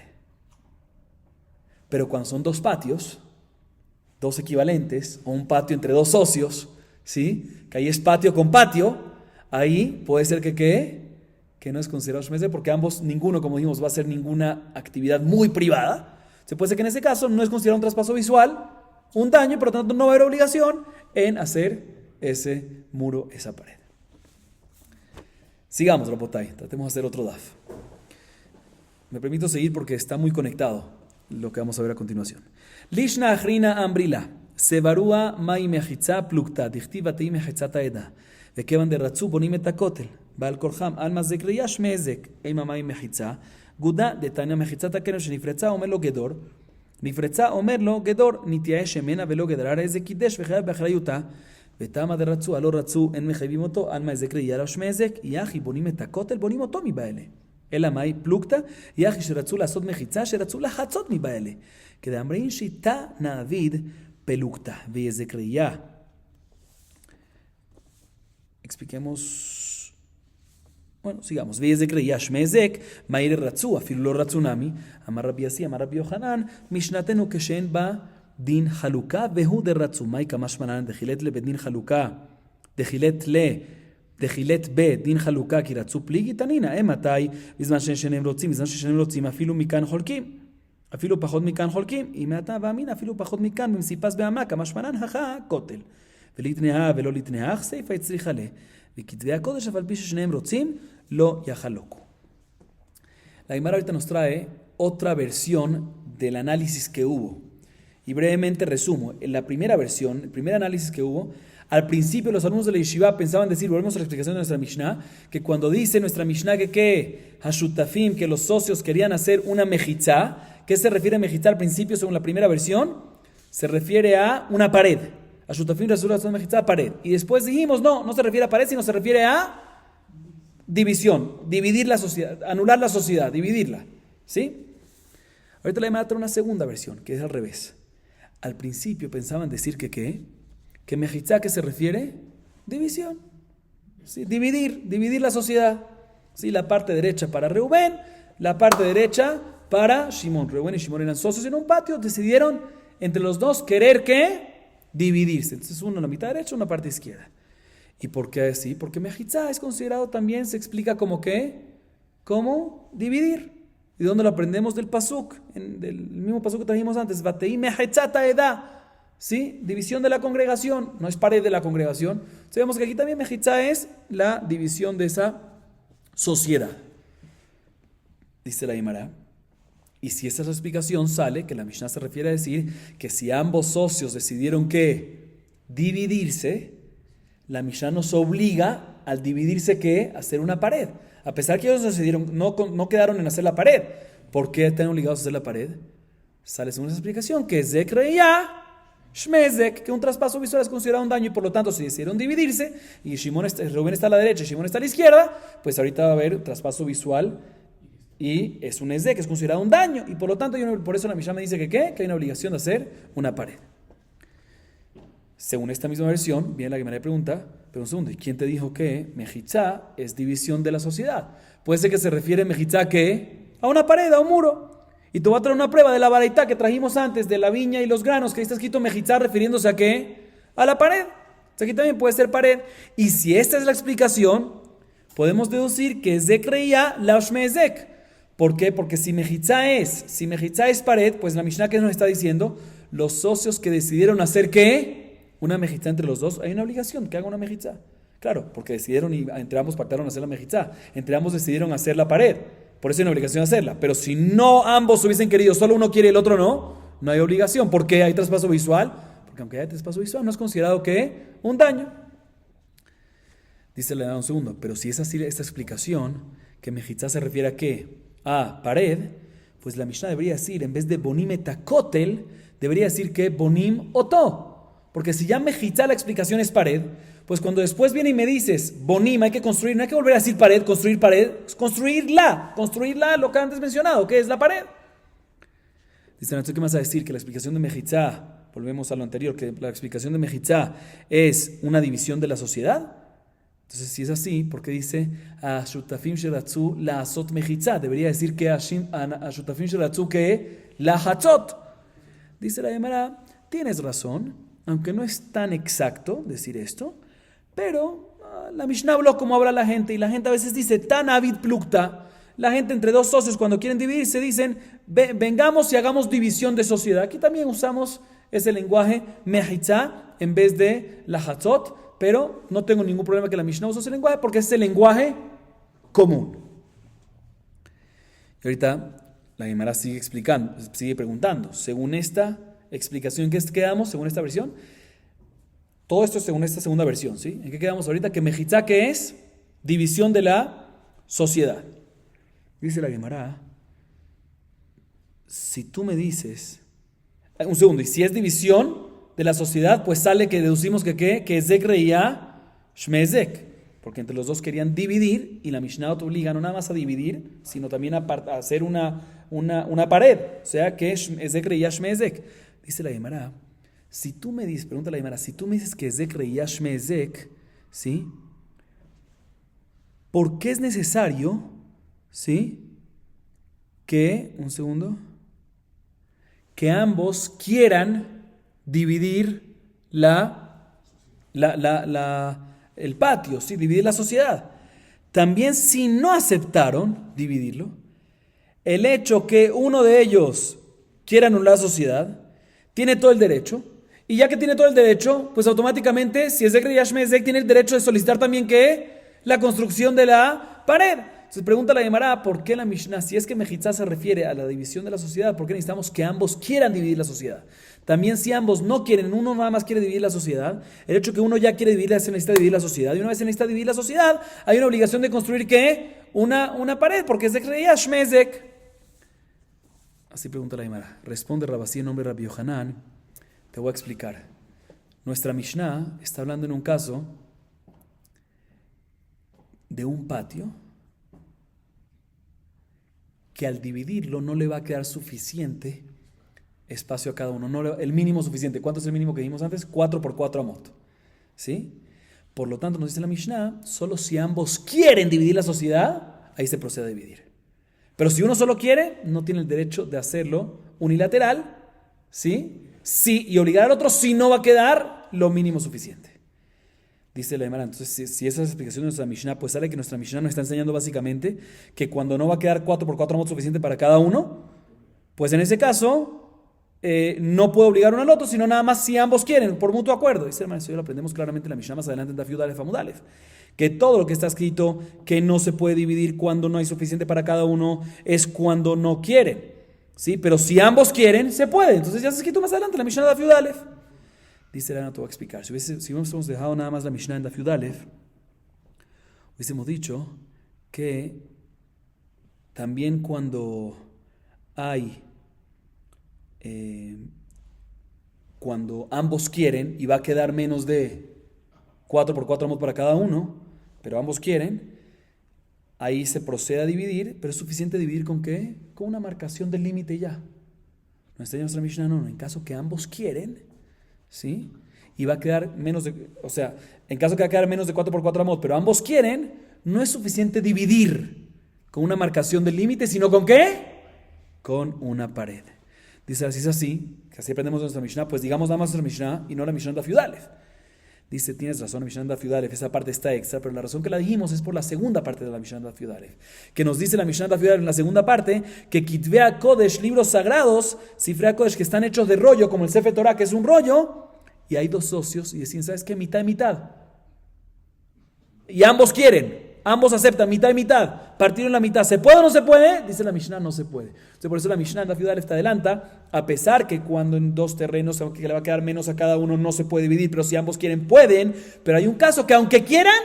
Pero cuando son 2 patios, 2 equivalentes, o un patio entre 2 socios, ¿sí? Que ahí es patio con patio, ahí puede ser que no es considerado Shmezek, porque ambos, ninguno, como dijimos, va a hacer ninguna actividad muy privada. Se puede ser que en ese caso no es considerado un traspaso visual, un daño, por lo tanto no va a haber obligación en hacer ese muro, esa pared. Sigamos, Rabotai, tratemos de hacer otro daf. Me permito seguir porque está muy conectado lo que vamos a ver a continuación. Lishna achrina ambrila, sevarua mai mechitza plukta, dichtiva tei mechitzata eda, וכיוון דרצו בונים את הכותל, בעל כורחם על מזק ראייה שמזק, עם המים מחיצה, גודה דתניא מחיצת הכרם שנפרצה אומר לו גדור, נפרצה אומר לו גדור, נתייאש ממנה ולא גדר, הרי זה קידש וחייב באחריותה, ותמה דרצו, הלא רצו, אין מחייבים אותו, על מזק ראייה לא שמזק, יחי בונים את הכותל, בונים אותו מבעלה. אלא מאי פלוגתא, יחי שרצו לעשות מחיצה, שרצו לחצות מבעלה. כדאמרין שיטה נעביד, pelukta, veyes de creía. Expliquemos. Bueno, sigamos. Veyes de creía, shmezek, maire ratzu, afilu ratzunami, amar Rabbi Asi, amar Rabbi Yohanan, mishnatenu keshen ba din haluka, vehu de ratzu, mai kamash manan, dejilet le bedin haluka, dejilet be din haluka, ki ratzu pligi tanina, matai, bizman shenem rotzim, afilu mikan holkim. אפילו פחות מכאן חולקים, אם מעתה ואמין, אפילו פחות מכאן, במסיפס בעמק, המשמנן, הכה, כותל. ולהתנאה ולא להתנאה, סייפה הצריכה לה. וכתבי הקודש, אבל פי ששניהם רוצים, לא יחלוקו. La Gemara ahorita nos trae otra versión del análisis que hubo. Y brevemente resumo. En la primera versión, el primer análisis que hubo, al principio los alumnos de la yeshiva pensaban decir, volvemos a la explicación de nuestra Mishnah, que cuando dice nuestra Mishnah que Hashutafim, que los socios querían hacer una mejitzá, ¿qué se refiere a mejitzá al principio según la primera versión? Se refiere a una pared. Hashutafim resulta una mejitzá, pared. Y después dijimos, no se refiere a pared, sino se refiere a división, dividir la sociedad, anular la sociedad, dividirla. ¿Sí? Ahorita le voy a dar una segunda versión, que es al revés. Al principio pensaban decir que mejitzá, ¿qué se refiere? División. ¿Sí? Dividir la sociedad. ¿Sí? La parte derecha para Reubén, la parte derecha para Shimón. Reubén y Shimón eran socios en un patio, decidieron entre los dos querer dividirse. Entonces uno en la mitad derecha, una parte izquierda. ¿Y por qué así? Porque mejitzá es considerado también, se explica como ¿cómo? Dividir. ¿Y dónde lo aprendemos? Del pasuk, del mismo pasuk que trajimos antes. Vatei mejitzata edá. ¿Sí? División de la congregación, no es pared de la congregación. Sabemos que aquí también mejitzá es la división de esa sociedad. Dice la Gemara. Y si esa es la explicación, sale que la Mishnah se refiere a decir que si ambos socios decidieron dividirse, la Mishnah nos obliga al dividirse a hacer una pared. A pesar que ellos decidieron, no quedaron en hacer la pared. ¿Por qué están obligados a hacer la pared? Sale según esa explicación que Ze creía Shmezek, que un traspaso visual es considerado un daño y por lo tanto si decidieron dividirse y Rubén está a la derecha y Shimón está a la izquierda, pues ahorita va a haber traspaso visual y es un Ezek, que es considerado un daño y por lo tanto por eso la Mishnah me dice que hay una obligación de hacer una pared. Según esta misma versión, viene la Gemara y pregunta, pero un segundo, ¿y quién te dijo que mejitzá es división de la sociedad? Puede ser que se refiere mejitzá a una pared, a un muro. Y te voy a traer una prueba de la baraitá que trajimos antes, de la viña y los granos, que ahí está escrito mejitzá refiriéndose a a la pared. Entonces aquí también puede ser pared. Y si esta es la explicación, podemos deducir que Ze creía la Shmezek. ¿Por qué? Porque si mejitzá es pared, pues la Mishnah que nos está diciendo, los socios que decidieron hacer una mejitzá entre los dos, hay una obligación que haga una mejitzá. Claro, porque decidieron y entre ambos pactaron hacer la mejitzá. Entre ambos decidieron hacer la pared. Por eso hay una obligación de hacerla. Pero si no ambos hubiesen querido, solo uno quiere y el otro no hay obligación. ¿Por qué hay traspaso visual? Porque aunque haya traspaso visual, no es considerado un daño. Dice le da un segundo. Pero si es así esta explicación, que mejitzá se refiere a pared, pues la Mishnah debería decir, en vez de bonim etakotel, debería decir que bonim oto. Porque si ya mejitzá la explicación es pared, pues cuando después viene y me dices, bonim, hay que construir, no hay que volver a decir pared, construirla, lo que antes mencionado, que es la pared. Dice, ¿qué más a decir? Que la explicación de mejitzá, volvemos a lo anterior, que la explicación de mejitzá es una división de la sociedad. Entonces, si es así, ¿por qué dice a shutafim sheratzu la azot mejitzá? Debería decir que a shutafim sheratzu que la hatzot. Dice la Gemara, tienes razón, aunque no es tan exacto decir esto, pero la Mishnah habló como habla la gente, y la gente a veces dice, tan avid plukta, la gente entre dos socios cuando quieren dividirse dicen, vengamos y hagamos división de sociedad. Aquí también usamos ese lenguaje mejitzá en vez de la hatzot, pero no tengo ningún problema que la Mishnah use ese lenguaje porque es el lenguaje común. Y ahorita la Gemara sigue explicando, sigue preguntando, según esta explicación, ¿en qué quedamos? Según esta versión. Todo esto es según esta segunda versión, ¿sí? ¿En qué quedamos ahorita? Que mejitzá, ¿qué es? División de la sociedad. Dice la Gemara, si tú me dices, un segundo, y si es división de la sociedad, pues sale que deducimos que Ezek creía Shmezek, porque entre los dos querían dividir, y la Mishnah te obliga no nada más a dividir, sino también a hacer una pared, o sea que Ezek creía Shmezek. Dice la Gemara, Si tú me dices, pregunta la Gemara, si tú me dices que Ezek reía Shme Ezek, ¿sí? ¿Por qué es necesario, ¿sí? Que, un segundo, que ambos quieran dividir el patio, ¿sí? Dividir la sociedad? También si no aceptaron dividirlo, el hecho que uno de ellos quiera anular la sociedad, tiene todo el derecho, y ya que tiene todo el derecho, pues automáticamente, si es de Kriyashme Ezek, tiene el derecho de solicitar también que la construcción de la pared. Entonces pregunta la Gemara, ¿por qué la Mishnah, si es que Mejitzá se refiere a la división de la sociedad, por qué necesitamos que ambos quieran dividir la sociedad? También si ambos no quieren, uno nada más quiere dividir la sociedad, el hecho que uno ya quiere dividirla, se necesita dividir la sociedad, y una vez se necesita dividir la sociedad, hay una obligación de construir ¿qué? Una pared, porque es de Kriyashme Ezek. Así pregunta la Gemara. Responde Rabasí en nombre de Rabbi Yohanan. Te voy a explicar. Nuestra Mishnah está hablando en un caso de un patio que al dividirlo no le va a quedar suficiente espacio a cada uno. No el mínimo suficiente. ¿Cuánto es el mínimo que dimos antes? 4 por 4 amot. ¿Sí? Por lo tanto, nos dice la Mishnah, solo si ambos quieren dividir la sociedad, ahí se procede a dividir. Pero si uno solo quiere, no tiene el derecho de hacerlo unilateral, ¿sí? Sí, y obligar al otro si no va a quedar lo mínimo suficiente. Dice la Gemara, entonces si esa es la explicación de nuestra Mishnah, pues sale que nuestra Mishnah nos está enseñando básicamente que cuando no va a quedar 4 por 4 amot suficiente para cada uno, pues en ese caso no puede obligar uno al otro, sino nada más si ambos quieren, por mutuo acuerdo. Dice hermano, eso ya lo aprendemos claramente en la Mishnah más adelante en Daf Yud Alef Amud Alef, que todo lo que está escrito que no se puede dividir cuando no hay suficiente para cada uno es cuando no quieren, ¿sí? Pero si ambos quieren, se puede. Entonces ya está escrito más adelante en la Mishnah de Daf Yud Alef. Dice la, te voy a explicar. Si hubiésemos dejado nada más la Mishnah en Daf Yud Alef, hubiésemos dicho que también cuando hay cuando ambos quieren y va a quedar menos de 4 por 4 amot para cada uno, pero ambos quieren, ahí se procede a dividir, pero es suficiente dividir ¿con qué? Con una marcación del límite ya. No está en nuestra Mishnah, no, en caso que ambos quieren, ¿sí? Y va a quedar menos de, o sea, en caso que va a quedar menos de 4 por 4 amot, pero ambos quieren, no es suficiente dividir con una marcación del límite, sino ¿con qué? Con una pared. Dice, así es así, que así aprendemos nuestra Mishnah, pues digamos nada más nuestra Mishnah y no la Mishnah de Daf Yud Alef. Dice, tienes razón, la Mishnah de Daf Yud Alef, esa parte está extra, pero la razón que la dijimos es por la segunda parte de la Mishnah de Daf Yud Alef, que nos dice la Mishnah de Daf Yud Alef en la segunda parte, que Kitvei Kodesh, libros sagrados, Sifrei Kodesh, que están hechos de rollo, como el Sefer Torah, que es un rollo, y hay dos socios, y decían, ¿sabes qué? Mitad y mitad. Y ambos quieren. Ambos aceptan, mitad y mitad. Partieron la mitad. ¿Se puede o no se puede? Dice la Mishnah, no se puede. Entonces, por eso la Mishnah en la Daf Yud Alef te adelanta, a pesar que cuando en dos terrenos que le va a quedar menos a cada uno no se puede dividir, pero si ambos quieren, pueden. Pero hay un caso que aunque quieran,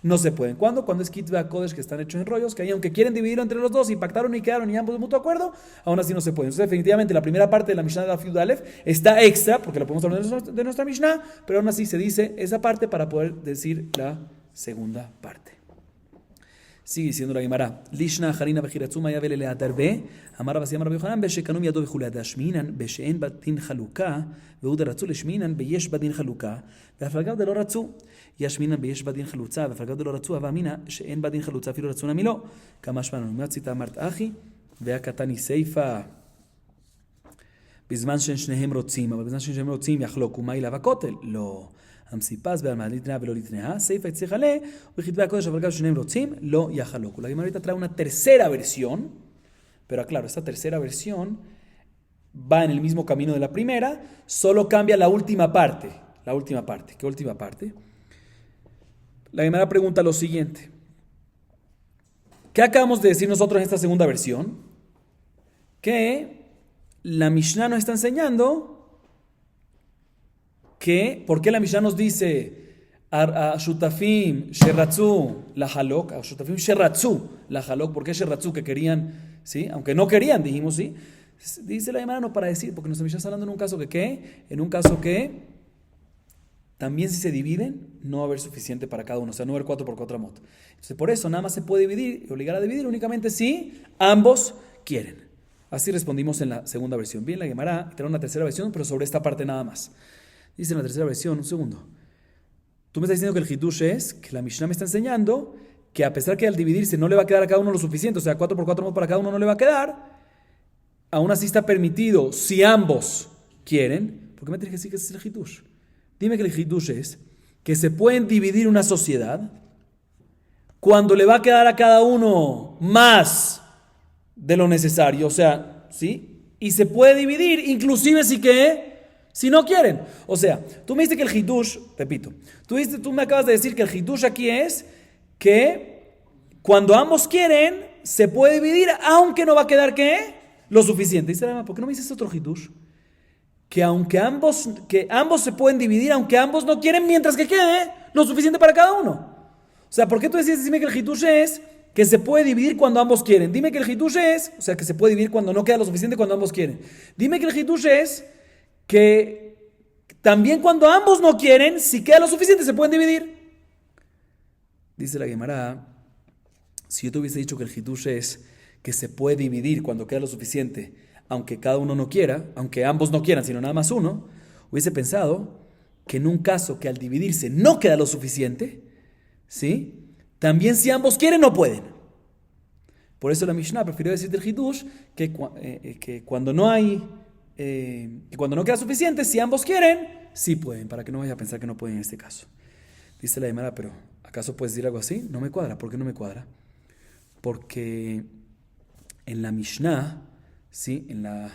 no se pueden. ¿Cuándo? Cuando es Kitvei Kodesh, que están hechos en rollos, que ahí aunque quieren dividirlo entre los dos y pactaron y quedaron y ambos de mutuo acuerdo, aún así no se pueden. Entonces, definitivamente, la primera parte de la Mishnah de Daf Yud Alef está extra, porque la podemos hablar de nuestra Mishnah, pero aún así se dice esa parte para poder decir la segunda parte. Sigue diciendo la Gemara, Lishna Harina Bejiratzuma ya vele leatarbe, Amar Abasi Amar Rabbi Yohanan, Beshekanum yado bechulada Shminan, Besheen batin chaluka, Veud ratzu leshminan, Beyesh batin chaluka, Veafalgav de lo ratzu, Yashminan Beyesh batin chalutza, Veafalgav de lo ratzu, Avamina, Sheen batin chalutza, Filo ratzuna milo, Kamash Manon, Matzita Mart Achi, Veakatani Seifa, בזמן שניהם רוצים, אבל בזמן שניהם רוצים יחלוקו מה אליו הכותל? לא. המסיפס בעלמא לתנאה ולא לתנאה, סייפה יצריך עלה, וכתבי הקודש, אבל גם שניהם רוצים, לא יחלוקו. La Gemara ahorita trae una tercera versión, pero claro, esta tercera versión va en el mismo camino de la primera, solo cambia la última parte. La última parte. ¿Qué última parte? La Gemara pregunta lo siguiente. ¿Qué acabamos de decir nosotros en esta segunda versión? Que la Mishnah nos está enseñando que, ¿por qué la Mishnah nos dice a Shutafim Sheratzu la Halok? A Shutafim Sheratzu la Halok, ¿por qué Sheratzu? Que querían, ¿sí? Aunque no querían, dijimos, ¿sí? Dice la Gemara no para decir, porque nuestra Mishnah está hablando en un caso que, ¿qué? En un caso que también si se dividen, no va a haber suficiente para cada uno, o sea, no va a haber 4 por 4 amot. Entonces, por eso nada más se puede dividir y obligar a dividir únicamente si ambos quieren. Así respondimos en la segunda versión. Bien, la Gemara trae una tercera versión, pero sobre esta parte nada más. Dice en la tercera versión, un segundo. Tú me estás diciendo que el Hidush es, que la Mishnah me está enseñando, que a pesar que al dividirse no le va a quedar a cada uno lo suficiente, o sea, 4 por 4 para cada uno no le va a quedar, aún así está permitido si ambos quieren. ¿Por qué me tienes que decir que ese es el Hidush? Dime que el Hidush es que se pueden dividir una sociedad cuando le va a quedar a cada uno más de lo necesario, o sea, ¿sí? Y se puede dividir, inclusive si no quieren. O sea, tú me dijiste que el Hidush, repito, tú me acabas de decir que el Hidush aquí es que cuando ambos quieren, se puede dividir, aunque no va a quedar, ¿qué? Lo suficiente. Dice, ¿por qué no me dices otro Hidush? Que ambos se pueden dividir, aunque ambos no quieren, mientras que quede lo suficiente para cada uno. O sea, ¿por qué tú decís, dime que el Hidush es que se puede dividir cuando ambos quieren? Dime que el Hidush es, o sea, que se puede dividir cuando no queda lo suficiente cuando ambos quieren. Dime que el Hidush es que también cuando ambos no quieren, si queda lo suficiente, se pueden dividir. Dice la Gemara, si yo te hubiese dicho que el Hidush es que se puede dividir cuando queda lo suficiente, aunque cada uno no quiera, aunque ambos no quieran, sino nada más uno, hubiese pensado que en un caso que al dividirse no queda lo suficiente, ¿sí? También si ambos quieren, no pueden. Por eso la Mishnah prefirió decir del Hidush que cuando no queda suficiente, si ambos quieren, sí pueden, para que no vaya a pensar que no pueden en este caso. Dice la Gemara, pero ¿acaso puedes decir algo así? No me cuadra. ¿Por qué no me cuadra? Porque en la Mishnah, ¿sí? En la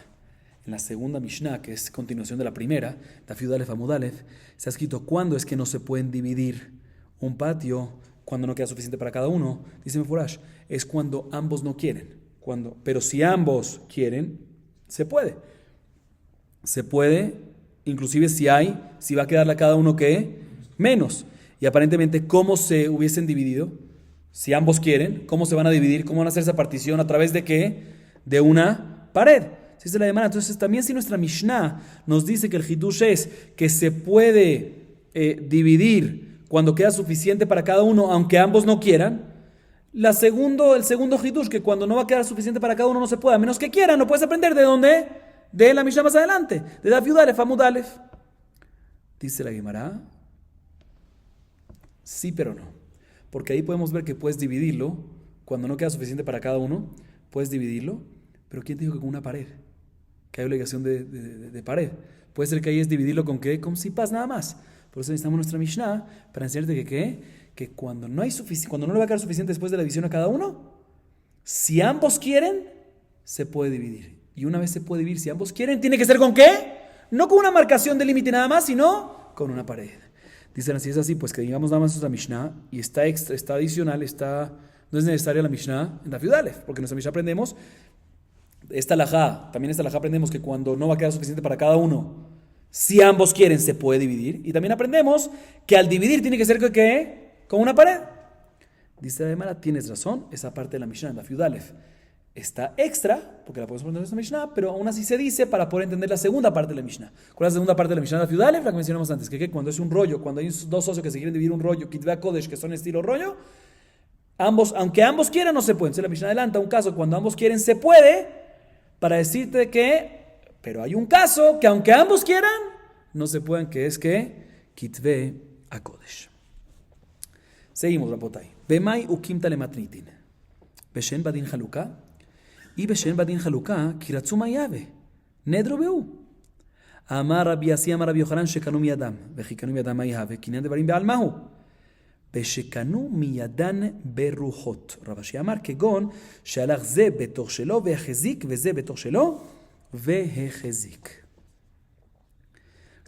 segunda Mishnah, que es continuación de la primera, Daf Yud Alef Amud Alef, se ha escrito cuándo es que no se pueden dividir un patio cuando no queda suficiente para cada uno. Dice Mefurash, es cuando ambos no quieren. Pero si ambos quieren, se puede. Se puede, inclusive si va a quedarle a cada uno ¿qué? Menos. Y aparentemente, ¿cómo se hubiesen dividido? Si ambos quieren, ¿cómo se van a dividir? ¿Cómo van a hacer esa partición? ¿A través de qué? De una pared. Si se la demanda. Entonces, también si nuestra Mishnah nos dice que el Hidush es que se puede dividir cuando queda suficiente para cada uno, aunque ambos no quieran, el segundo Hidush, que cuando no va a quedar suficiente para cada uno no se puede, a menos que quieran, no puedes aprender ¿de dónde? De la Mishnah más adelante, de Daf Yud Alef Amud Alef. Dice la Gemara, sí pero no, porque ahí podemos ver que puedes dividirlo, cuando no queda suficiente para cada uno, puedes dividirlo, pero ¿quién te dijo que con una pared? Que hay obligación de pared. Puede ser que ahí es dividirlo con ¿qué? Con sipas nada más. Por eso necesitamos nuestra Mishnah para enseñarte que cuando no le va a quedar suficiente después de la división a cada uno, si ambos quieren, se puede dividir. Y una vez se puede dividir, si ambos quieren, tiene que ser ¿con qué? No con una marcación de límite nada más, sino con una pared. Dicen así, es así, pues que digamos nada más nuestra Mishnah y está extra, está adicional, no es necesaria la Mishnah en Daf Yud Alef, porque en nuestra Mishnah aprendemos también esta alajá aprendemos que cuando no va a quedar suficiente para cada uno, si ambos quieren, se puede dividir. Y también aprendemos que al dividir tiene que ser ¿qué? Con una pared. Dice la Gemara, tienes razón, esa parte de la Mishnah, Daf Yud Alef, está extra, porque la podemos poner en nuestra Mishnah, pero aún así se dice para poder entender la segunda parte de la Mishnah. ¿Cuál es la segunda parte de la Mishnah? Daf Yud Alef, la que mencionamos antes, que cuando es un rollo, cuando hay dos socios que se quieren dividir un rollo, Kitvei Kodesh, que son estilo rollo, aunque ambos quieran, no se pueden. Entonces la Mishnah adelanta un caso, cuando ambos quieren, se puede, para decirte pero hay un caso que aunque ambos quieran, no se pueden, que es Kitvei Kodesh. Seguimos, Rabotai. Bemai ukim talematnitin. Beshen badin haluka. Y beshen badin haluka, kiratzu mayave. Nedro beu. Amar Rabbi Asi, amar Rabbi Yochanan, shekanu miyadam. Vechikanu miyadam mayave. Kinyan devarim be'almahu. ושקנו מידן ברוחות. רב אשי אמר כגון שהלך זה בתוך שלו והחזיק וזה בתוך שלו והחזיק.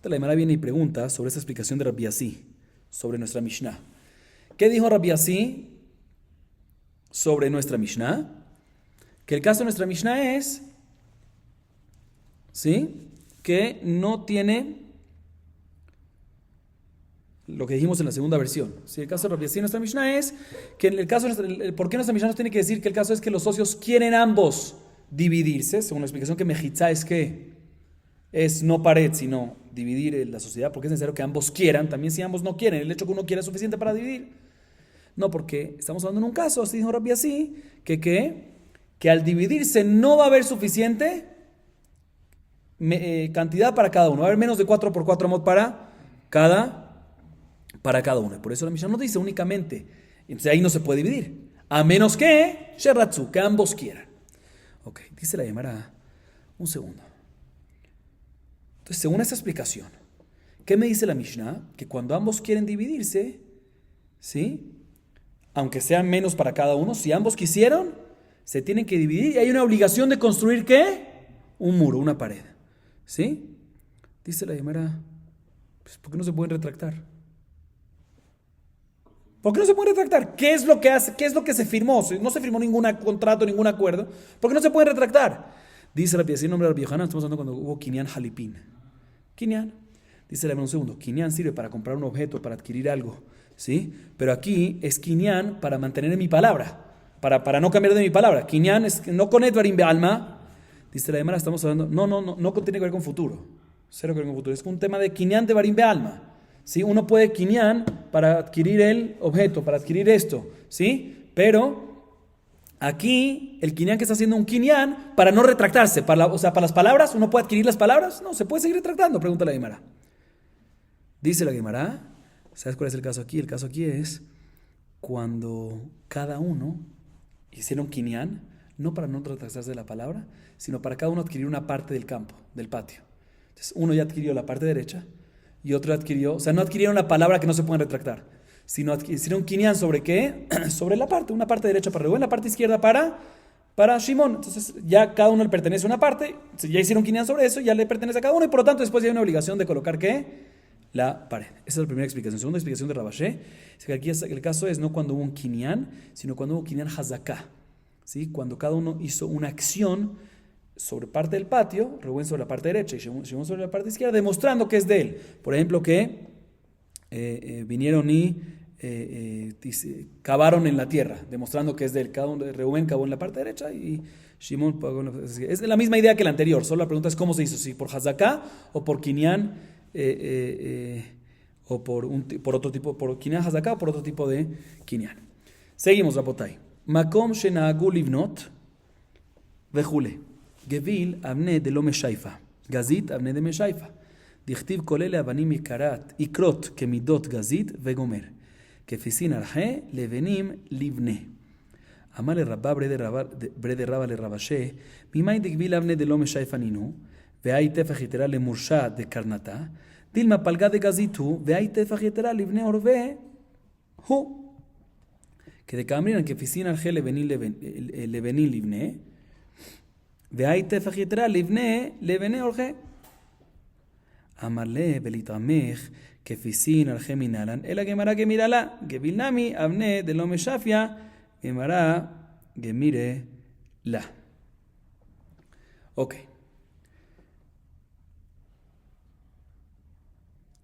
La Gemara viene y pregunta sobre esta explicación de Rabbi Asi, sobre nuestra Mishnah. ¿Qué dijo Rabbi Asi sobre nuestra Mishnah? Que el caso de nuestra Mishnah es, ¿sí? Que no tiene lo que dijimos en la segunda versión. Si el caso de Rabbi Asi en nuestra Mishnah es que en el caso, ¿por qué nuestra Mishnah nos tiene que decir que el caso es que los socios quieren ambos dividirse? Según la explicación que Mejitza es no pared, sino dividir la sociedad, porque es necesario que ambos quieran. También si ambos no quieren, el hecho que uno quiera es suficiente para dividir. No, porque estamos hablando en un caso, así dijo Rabbi Asi, que que al dividirse no va a haber suficiente cantidad para cada uno. Va a haber menos de 4 por 4 amot para cada uno. Por eso la Mishnah no dice únicamente. Entonces ahí no se puede dividir. A menos que Sheratzu, que ambos quieran. Ok, dice la Gemara. Un segundo. Entonces, según esta explicación, ¿qué me dice la Mishnah? Que cuando ambos quieren dividirse, ¿sí? Aunque sean menos para cada uno, si ambos quisieron, se tienen que dividir y hay una obligación de construir ¿qué? Un muro, una pared. ¿Sí? Dice la Gemara, pues, ¿por qué no se pueden retractar? ¿Por qué no se pueden retractar? ¿Qué es lo que hace? ¿Qué es lo que se firmó? No se firmó ningún contrato, ningún acuerdo. ¿Por qué no se pueden retractar? Dice la pieza, en nombre de Rabbi Yohanan, estamos hablando cuando hubo Kinyan Halipin. Kinyan. Dice la Gemara un segundo. Kinyan sirve para comprar un objeto, para adquirir algo. ¿Sí? Pero aquí es Kinyan para mantener mi palabra. Para no cambiar de mi palabra. Kinyan es no con Edvarim Be'alma. Dice la Gemara, estamos hablando. No tiene que ver con futuro. Cero que ver con futuro. Es un tema de Kinyan de Barim Be'alma. ¿Sí? Uno puede Kinyan para adquirir el objeto, para adquirir esto. ¿Sí? Pero aquí el Kinyan que está haciendo un Kinyan para no retractarse. O sea, para las palabras, ¿uno puede adquirir las palabras? No, se puede seguir retractando, pregunta la Gemara. Dice la Gemara, ¿sabes cuál es el caso aquí? El caso aquí es cuando cada uno hicieron Kinyan, no para no retractarse de la palabra, sino para cada uno adquirir una parte del campo, del patio. Entonces, uno ya adquirió la parte derecha y otro adquirió, o sea, no adquirieron la palabra que no se pueden retractar, sino hicieron Kinyan sobre qué? Sobre la parte, una parte derecha para Reuben, la parte izquierda para Shimon. Entonces, ya cada uno le pertenece a una parte, ya hicieron Kinyan sobre eso, ya le pertenece a cada uno y por lo tanto después ya hay una obligación de colocar ¿qué? La pared. Esa es la primera explicación. Segunda explicación de Rabashé es que aquí el caso es no cuando hubo un Kinyan, sino cuando hubo Kinyan Hazaká. ¿Sí? Cuando cada uno hizo una acción sobre parte del patio, Reuben sobre la parte derecha y Shimon sobre la parte izquierda, demostrando que es de él. Por ejemplo, que vinieron y cavaron en la tierra, demostrando que es de él. Cada uno de Reuben cavó en la parte derecha y Shimon pagó en la parte izquierda. Es la misma idea que la anterior, solo la pregunta es cómo se hizo, si por Hazaká o por Kinyan, o por otro tipo, por Kinyan Hazaká o por otro tipo de Kinyan. Seguimos, Rabotai. Makom shenahagu livnot וכולי. גביל אבנה דלא משייפה, גזית אבנה דמשייפה. דכתיב כל אלה אבנים יקרות כמידות גזית וגומר. כפיסין ארחה לבנים לבנה. אמר לרבה ברדה רבה לרבשה, ממאי דגביל אבנה דלא משייפה נינו, והאי טפח יתרה למורשה דקרנתה, דילמה פלגה דגזית הוא, והאי טפח יתרה לבני עורבה הוא. כדקאמרינן כפיסין ארחה לבנים לבנה, והאי טפח יתרה לבני עורכה. אמר לה ולהתעמך כפיסין ערכי מנהלן, אלא גמרא גמירה לה, גביל נמי אבנה דלא משפיה, גמרא גמירה לה. Ok.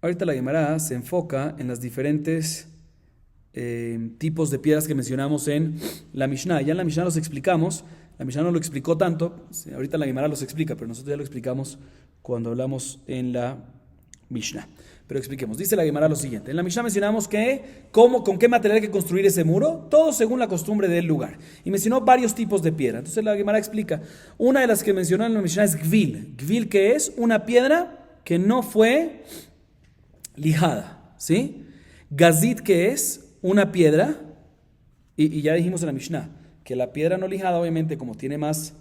Ahorita la Gemara se enfoca en las diferentes tipos de piedras que mencionamos en la Mishnah. Ya en la Mishnah los explicamos. La Mishnah no lo explicó tanto, ahorita la Gemara los explica, pero nosotros ya lo explicamos cuando hablamos en la Mishnah. Pero expliquemos. Dice la Gemara lo siguiente. En la Mishnah mencionamos que con qué material hay que construir ese muro, todo según la costumbre del lugar. Y mencionó varios tipos de piedra. Entonces la Gemara explica. Una de las que mencionó en la Mishnah es Gvil. Gvil, que es una piedra que no fue lijada, ¿sí? Gazit, que es una piedra, y ya dijimos en la Mishnah, que la piedra no lijada, obviamente, como tiene más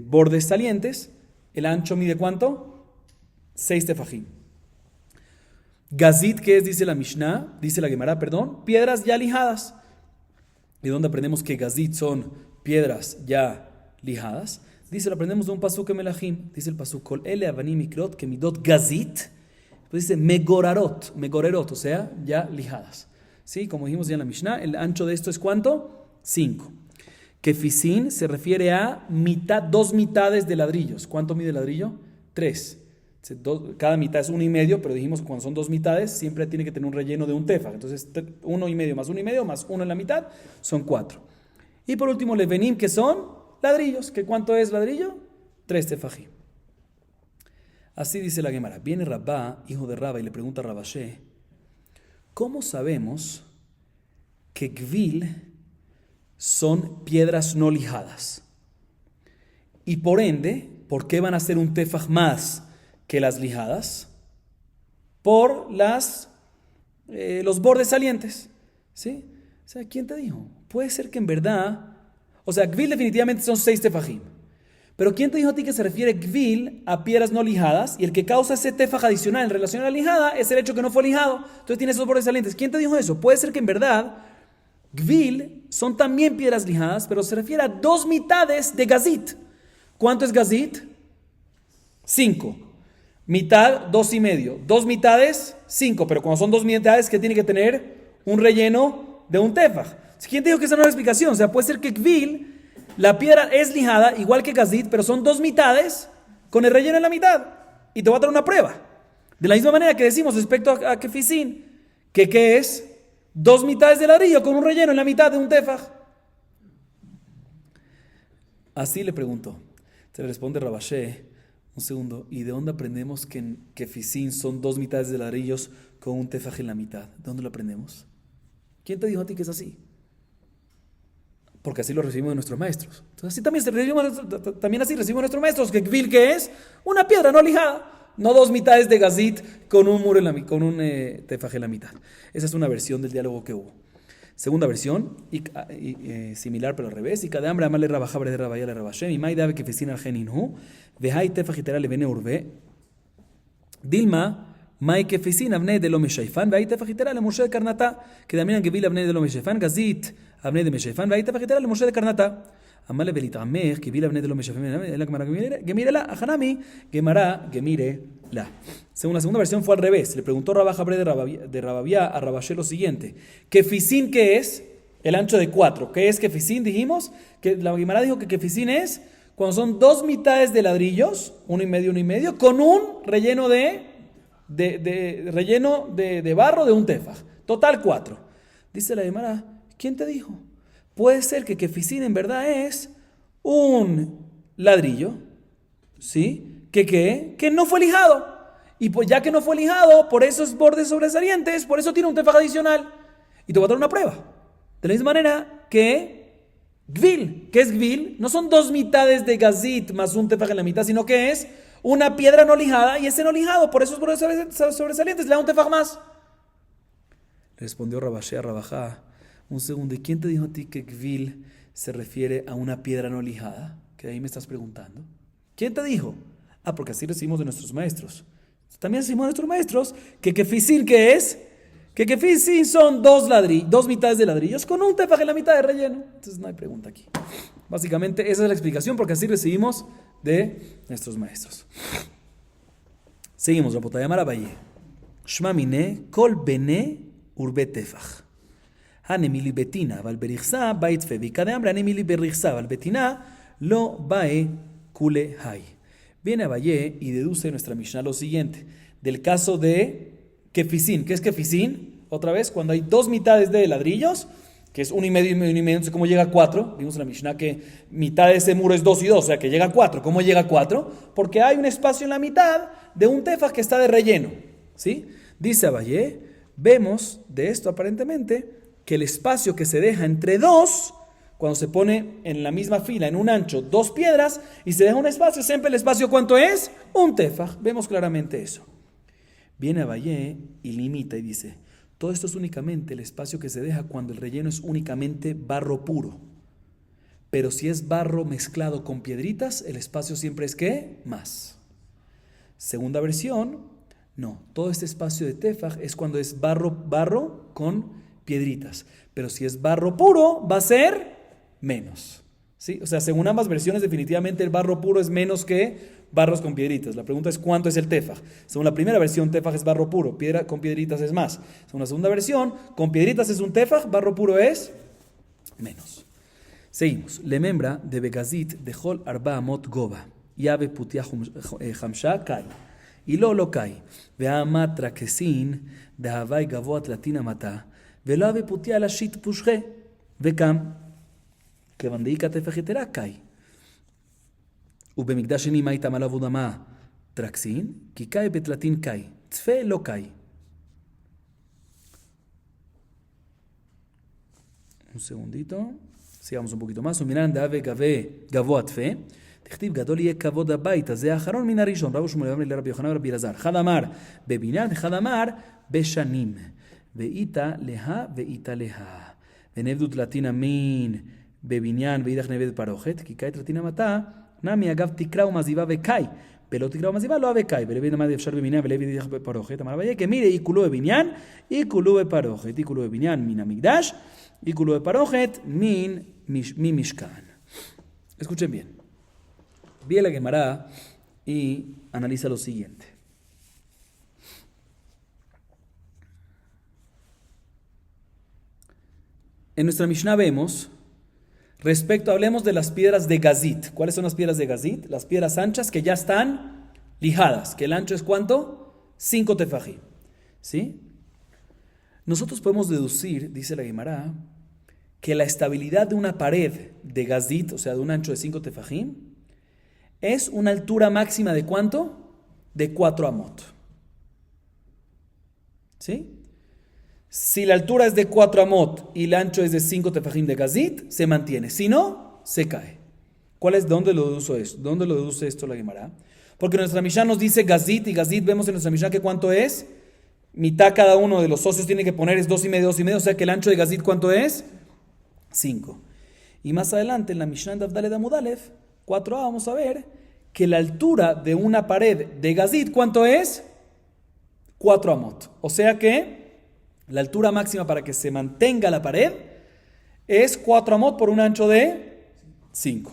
bordes salientes, el ancho mide ¿cuánto? 6 tefajim. Gazit, que es, dice la Mishnah, dice la Gemara, perdón, piedras ya lijadas. ¿De dónde aprendemos que Gazit son piedras ya lijadas? Dice, lo aprendemos de un pasuk en Melahim. Dice el pasuk, Kol ele avanim mikrot kemidot Gazit. Pues dice megorerot, o sea, ya lijadas. ¿Sí? Como dijimos ya en la Mishnah, el ancho de esto es ¿cuánto? 5. Kefisin se refiere a dos mitades de ladrillos. ¿Cuánto mide el ladrillo? 3. Cada mitad es 1,5, pero dijimos que cuando son 2 mitades siempre tiene que tener un relleno de un tefaj. Entonces 1,5 más 1,5 más 1 en la mitad son 4. Y por último levenim, que son ladrillos. ¿Que cuánto es ladrillo? 3 tefajim. Así dice la Gemara. Viene Rabá, hijo de Rabba, y le pregunta a Rabashé, ¿cómo sabemos que Gvil son piedras no lijadas? Y por ende, ¿por qué van a ser un tefaj más que las lijadas? Por los bordes salientes. ¿Sí? O sea, ¿quién te dijo? Puede ser que en verdad, o sea, gvil definitivamente son 6 tefajim. Pero ¿quién te dijo a ti que se refiere gvil a piedras no lijadas? Y el que causa ese tefaj adicional en relación a la lijada es el hecho que no fue lijado. Entonces tiene esos bordes salientes. ¿Quién te dijo eso? Puede ser que en verdad gvil son también piedras lijadas, pero se refiere a 2 mitades de gazit. ¿Cuánto es gazit? 5. Mitad, 2,5. 2 mitades, 5. Pero cuando son 2 mitades, ¿qué tiene que tener? Un relleno de un tefaj. ¿Quién te dijo que esa no es la explicación? O sea, puede ser que gvil, la piedra es lijada, igual que gazit, pero son 2 mitades con el relleno en la mitad. Y te voy a dar una prueba. De la misma manera que decimos respecto a kefisin, que ¿qué es? 2 mitades de ladrillo con un relleno en la mitad de un tefaj. Así le preguntó. Se le responde Rabashé, un segundo, ¿y de dónde aprendemos que en kefisin son 2 mitades de ladrillos con un tefaj en la mitad? ¿De dónde lo aprendemos? ¿Quién te dijo a ti que es así? Porque así lo recibimos de nuestros maestros. Entonces así también así recibimos de nuestros maestros, que gvil, ¿qué es? Una piedra no lijada, no 2 mitades de gazit con un muro con un tefaj en la mitad. Esa es una versión del diálogo que hubo. Segunda versión, similar pero al revés, y cada hambre amarle rabajabre de rabaya le rabashem, y maida que fesina geninhu, vehai tefaj iterale bene urbe, dilma, mai que fesina abne de lo meshaifan, vehai tefaj iterale moshe de karnata, que daminan gvil abne de lo meshaifan, gazit, abne de meshaifan, vehai tefaj iterale moshe de karnata. Amale belitamer, que vila abne de lo meshaifan, la gemara gemire la, ajanami, gemire la. Según la segunda versión fue al revés. Le preguntó Rabá Jabre de Rababía a Rabashé lo siguiente: ¿Kefisin qué es? El ancho de 4. ¿Qué es kefisin? Dijimos que la Guimara dijo que kefisin es cuando son 2 mitades de ladrillos, 1,5, con un relleno de barro de un tefaj. Total 4. Dice la Guimara, ¿quién te dijo? Puede ser que kefisin en verdad es un ladrillo, ¿sí? Que no fue lijado. Y pues ya que no fue lijado, por esos bordes sobresalientes, por eso tiene un tefaj adicional. Y te voy a dar una prueba. De la misma manera que gvil. ¿Qué es gvil? No son 2 mitades de gazit más un tefaj en la mitad, sino que es una piedra no lijada y ese no lijado, por esos bordes sobresalientes le da un tefaj más. Le respondió Rabashé a Rabajá, un segundo, ¿y quién te dijo a ti que gvil se refiere a una piedra no lijada? Que ahí me estás preguntando. ¿Quién te dijo? Porque así recibimos de nuestros maestros. También recibimos de nuestros maestros que kefisin, ¿qué es? Que kefisin son 2 mitades de ladrillos con un tefaj en la mitad de relleno. Entonces no hay pregunta aquí. Básicamente esa es la explicación porque así recibimos de nuestros maestros. Seguimos, Rabotay Amar Abaye. Shma mine kol bene urbe tefaj. Hanemili betina val berichsa baitfe vikade hambre hanemili berichsa val betina lo bae kule hay. Viene Abayé y deduce nuestra Mishnah lo siguiente, del caso de kefisin. ¿Qué es kefisin? Otra vez, cuando hay 2 mitades de ladrillos, que es 1,5, entonces ¿cómo llega a 4? Vimos en la Mishnah que mitad de ese muro es 2 y 2, o sea que llega a 4. ¿Cómo llega a 4? Porque hay un espacio en la mitad de un tefaj que está de relleno, ¿sí? Dice Abayé, vemos de esto aparentemente que el espacio que se deja entre 2, cuando se pone en la misma fila, en un ancho, 2 piedras, y se deja un espacio, siempre el espacio, ¿cuánto es? Un tefaj. Vemos claramente eso. Viene Abayé y limita y dice, todo esto es únicamente el espacio que se deja cuando el relleno es únicamente barro puro. Pero si es barro mezclado con piedritas, el espacio siempre es ¿qué? Más. Segunda versión, no. Todo este espacio de tefaj es cuando es barro con piedritas. Pero si es barro puro, va a ser menos, ¿sí? O sea, según ambas versiones, definitivamente el barro puro es menos que barros con piedritas. La pregunta es ¿cuánto es el tefaj? Según la primera versión, tefaj es barro puro, piedra con piedritas es más. Según la segunda versión, con piedritas es un tefaj, barro puro es menos. Seguimos. Le membra de begazit de hol arba amot goba yave putia hamsha kai y lo kai ve'amat trakesin de havai gavoat latina mata ve'lo ave putia la shit pushche ve'kam כיוון דאיקה טפח יתרה קאי. ובמקדש שני מה איתם עליו ודמה טרקסין, כי קאי בתלתין קאי, צפה לא קאי. Un segundito, sigamos un poquito más. Miran de ave gavoa tfe, תכתיב גדול יהיה כבוד הבית הזה האחרון מן הראשון. רב שמואל אמר לרבי יוחנן ורבי אלעזר. אחד אמר בבניין ואחד אמר בשנים. ואיתה לה ואיתה לה. ונבדות לטינה מין בבניין ואידך נבד פרוכת. כי כעת לטינה מתה נמי אגב תקרא ומזיבה וקאי. ולא תקרא ומזיבה לא וקאי. ולבין עמד אפשר בבניין ולבין אידך בפרוכת. אמר רבי כמירי עיקולו בבניין עיקולו בפרוכת. עיקולו בבניין מן המקדש עיקולו בפרוכת מן משכן. Escuchen bien. Viene la Gemara y analiza lo siguiente. En nuestra Mishnah vemos, hablemos de las piedras de Gazit. ¿Cuáles son las piedras de Gazit? Las piedras anchas que ya están lijadas. ¿Que el ancho es cuánto? 5 tefajim. ¿Sí? Nosotros podemos deducir, dice la Gemara, que la estabilidad de una pared de Gazit, o sea, de un ancho de 5 tefajim, es una altura máxima de ¿cuánto? De 4 amot. ¿Sí? Si la altura es de 4 amot y el ancho es de 5 tefajim de Gazit, se mantiene. Si no, se cae. ¿Dónde lo deduce esto? ¿Dónde lo deduce esto la Gemara? Porque nuestra Mishnah nos dice Gazit, y Gazit vemos en nuestra Mishnah que ¿cuánto es? Mitad cada uno de los socios tiene que poner es 2,5, 2,5, o sea que el ancho de Gazit ¿cuánto es? 5. Y más adelante en la Mishnah de Avdaled Amud Aleph 4a vamos a ver que la altura de una pared de Gazit ¿cuánto es? 4 amot. O sea que la altura máxima para que se mantenga la pared es 4 amot por un ancho de 5.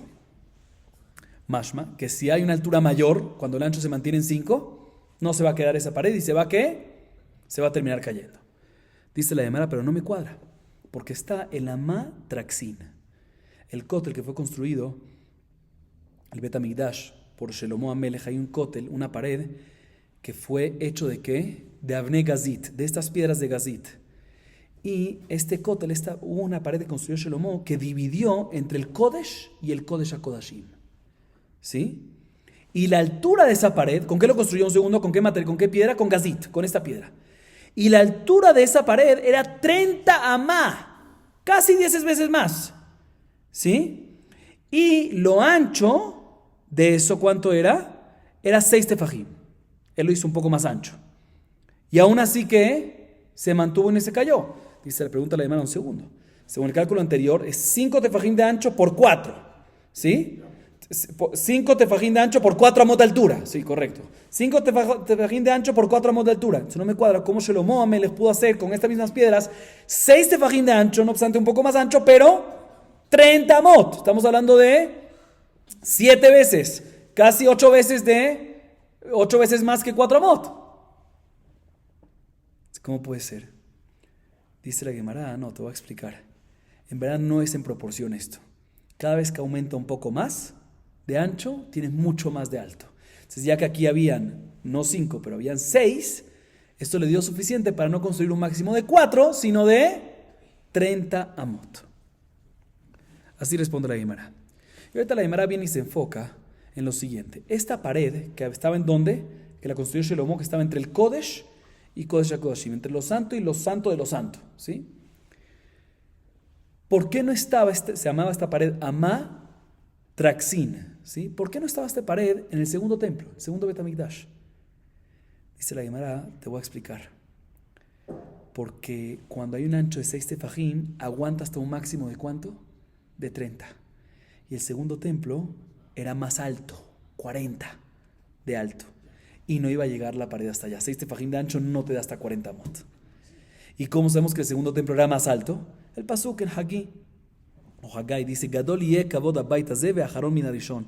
Mashma, que si hay una altura mayor, cuando el ancho se mantiene en 5, no se va a quedar esa pared y se va a terminar cayendo. Dice la Gemara, pero no me cuadra. Porque está el Amá Traxin, el cótel que fue construido, el Bet Hamikdash, por Shelomo Amelech. Hay un cótel, una pared, que fue hecho ¿de qué? De Avne Gazit, de estas piedras de Gazit. Y este cótel, hubo una pared que construyó Shelomo que dividió entre el Kodesh y el Kodesh HaKodashim. ¿Sí? Y la altura de esa pared, ¿con qué lo construyó un segundo? ¿Con qué material? ¿Con qué piedra? Con Gazit, con esta piedra. Y la altura de esa pared era 30 amá, casi 10 veces más. ¿Sí? Y lo ancho de eso, ¿cuánto era? Era 6 tefajim. Él lo hizo un poco más ancho. Y aún así que se mantuvo y no se cayó. Dice, le pregunta a la hermana un segundo. Según el cálculo anterior, es 5 tefajim de ancho por 4. ¿Sí? 5 tefajim de ancho por 4 amot de altura. Sí, correcto. 5 tefajim de ancho por 4 amot de altura. Entonces no me cuadra cómo Shelomo Amelech pudo hacer con estas mismas piedras 6 tefajim de ancho, no obstante un poco más ancho, pero 30 amot. Estamos hablando de 7 veces, casi 8 veces más que 4 amot. ¿Cómo puede ser? Dice la Gemara, no, te voy a explicar. En verdad no es en proporción esto. Cada vez que aumenta un poco más de ancho, tienes mucho más de alto. Entonces, ya que aquí habían, no 5, pero habían 6, esto le dio suficiente para no construir un máximo de 4, sino de 30 amot. Así responde la Gemara. Y ahorita la Gemara viene y se enfoca en lo siguiente. Esta pared, que estaba en ¿dónde? Que la construyó Shelomo, que estaba entre el Kodesh y Kodesh HaKodashim, entre lo santo y lo santo de lo santo. ¿Sí? ¿Por qué no estaba, se llamaba esta pared Amá Traxin? ¿Sí? ¿Por qué no estaba esta pared en el segundo templo, el segundo Bet Hamikdash? Dice la Gemara, te voy a explicar. Porque cuando hay un ancho de 6 tefajim, aguanta hasta un máximo de ¿cuánto? De 30. Y el segundo templo era más alto, 40 de alto. Y no iba a llegar la pared hasta allá. 6 tefajim de ancho no te da hasta 40 amot. ¿Y cómo sabemos que el segundo templo era más alto? El pasuk en Hagí o Haggai dice Gadol yeh kavod habayit hazeh ve'acharon min harishon.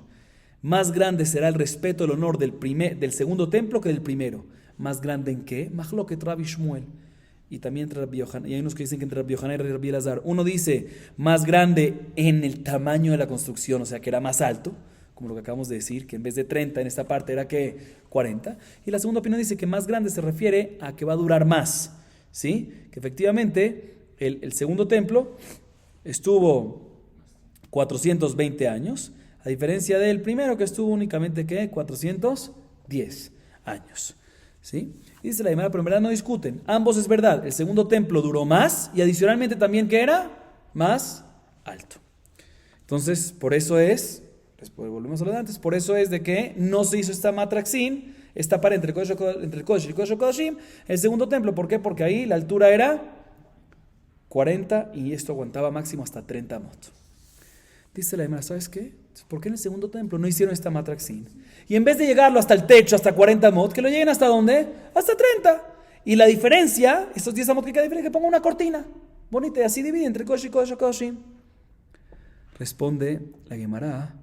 Más grande será el respeto, el honor del segundo templo que del primero. ¿Más grande en qué? Machloket Rabbi Shmuel. Y también entre Rabbi Yohanan. Y hay unos que dicen que entre Rabbi Yohanan y Rabbi Elazar. Uno dice más grande en el tamaño de la construcción, o sea que era más alto, como lo que acabamos de decir, que en vez de 30 en esta parte era que 40. Y la segunda opinión dice que más grande se refiere a que va a durar más. ¿Sí? Que efectivamente el segundo templo estuvo 420 años, a diferencia del primero que estuvo únicamente ¿qué? 410 años. ¿Sí? Y dice la Gemara, pero en verdad no discuten. Ambos es verdad. El segundo templo duró más y adicionalmente también ¿qué era? Más alto. Entonces, por eso es Después volvemos a lo de antes. Por eso es de que no se hizo esta matraxin, esta pared entre el Kodesh y Kodesh Kodashim, el segundo templo. ¿Por qué? Porque ahí la altura era 40 y esto aguantaba máximo hasta 30 amot. Dice la Gemara, ¿sabes qué? ¿Por qué en el segundo templo no hicieron esta matraxin? Y en vez de llegarlo hasta el techo, hasta 40 amot, que lo lleguen hasta ¿dónde? Hasta 30. Y la diferencia, estos 10 amot que queda diferencia, que ponga una cortina bonita y así divide entre Kodesh y Kodesh Kodashim. Responde la Gemara,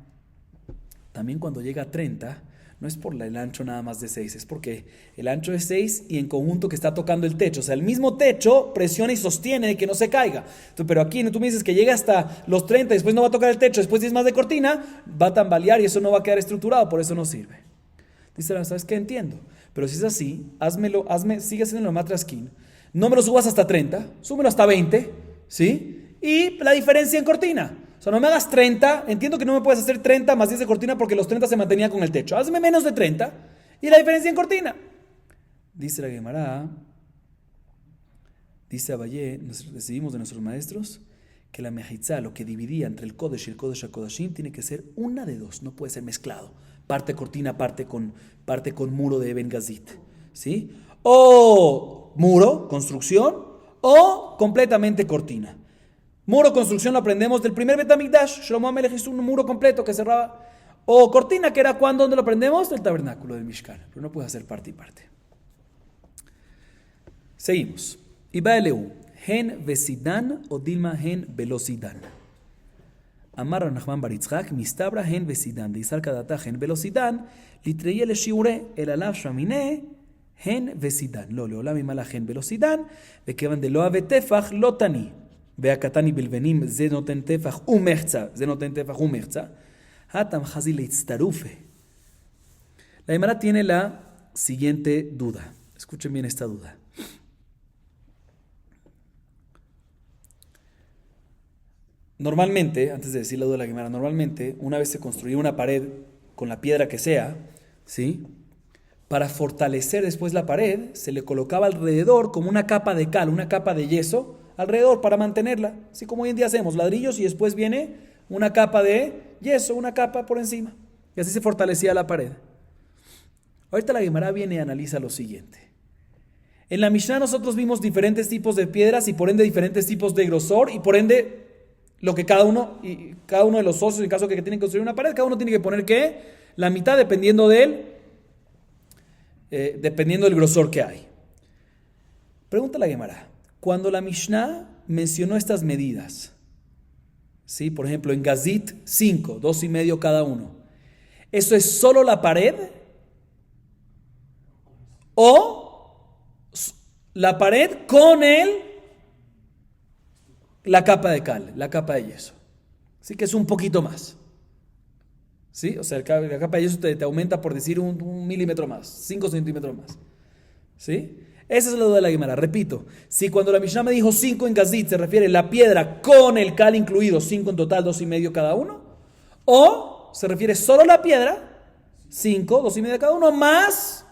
también cuando llega a 30, no es por el ancho nada más de 6, es porque el ancho es 6 y en conjunto que está tocando el techo. O sea, el mismo techo presiona y sostiene que no se caiga. Pero aquí tú me dices que llega hasta los 30 y después no va a tocar el techo, después 10 más de cortina, va a tambalear y eso no va a quedar estructurado, por eso no sirve. Dice, ¿sabes qué? Entiendo. Pero si es así, sigue haciendo el matraskin. No me lo subas hasta 30, súbelo hasta 20, ¿sí? Y la diferencia en cortina. O sea, no me hagas 30, entiendo que no me puedes hacer 30 más 10 de cortina porque los 30 se mantenían con el techo. Hazme menos de 30 y la diferencia en cortina. Dice la Gemara, dice Abayé, recibimos de nuestros maestros que la mejitza, lo que dividía entre el Kodesh y el Kodesh HaKodashim, tiene que ser una de dos, no puede ser mezclado. Parte cortina, parte con muro de Eben Gazit, ¿sí? O muro, construcción, o completamente cortina. Muro, construcción, lo aprendemos del primer Betamikdash. Shlomo HaMelech hizo un muro completo que cerraba. O cortina, que era ¿dónde lo aprendemos? Del tabernáculo del Mishkan. Pero no puede hacer parte y parte. Seguimos. Iba Eleu. Hen vesidan o dilma hen velosidan. Amar Nachman bar Yitzchak, mistabra hen vesidan. De Isar Kadata hen velosidan. Litreye le shiure el alav shamine hen vesidan. Lo leolam imala hen velosidan. Vekevan de loa vetefach lotani. והקטני בלבנים זה נותן טפח ומחצה, זה נותן טפח ומחצה, התם חזי להצטרופה. La Gemara tiene la siguiente duda. Escuchen bien esta duda. Normalmente, antes de decir la duda de la Gemara, normalmente una vez se construía una pared con la piedra que sea, ¿sí? Para fortalecer después la pared, se le colocaba alrededor como una capa de cal, una capa de yeso, alrededor para mantenerla, así como hoy en día hacemos ladrillos y después viene una capa de yeso, una capa por encima, y así se fortalecía la pared. Ahorita la Gemara viene y analiza lo siguiente. En la Mishnah nosotros vimos diferentes tipos de piedras y por ende diferentes tipos de grosor y por ende lo que cada uno de los socios, en caso que tienen que construir una pared, cada uno tiene que poner ¿qué? La mitad dependiendo del grosor que hay. Pregunta la Gemara. Cuando la Mishnah mencionó estas medidas, ¿sí? Por ejemplo, en Gazit 5, 2,5 cada uno, ¿eso es solo la pared? ¿O la pared con la capa de cal, la capa de yeso? Así que es un poquito más. ¿Sí? O sea, la capa de yeso te aumenta por decir un milímetro más, 5 centímetros más. ¿Sí? Esa es la duda de la Gemara. Repito, si cuando la Mishnah me dijo 5 en Gazit se refiere a la piedra con el cal incluido, 5 en total, 2,5 cada uno, o se refiere solo a la piedra, 5, 2,5 cada uno, más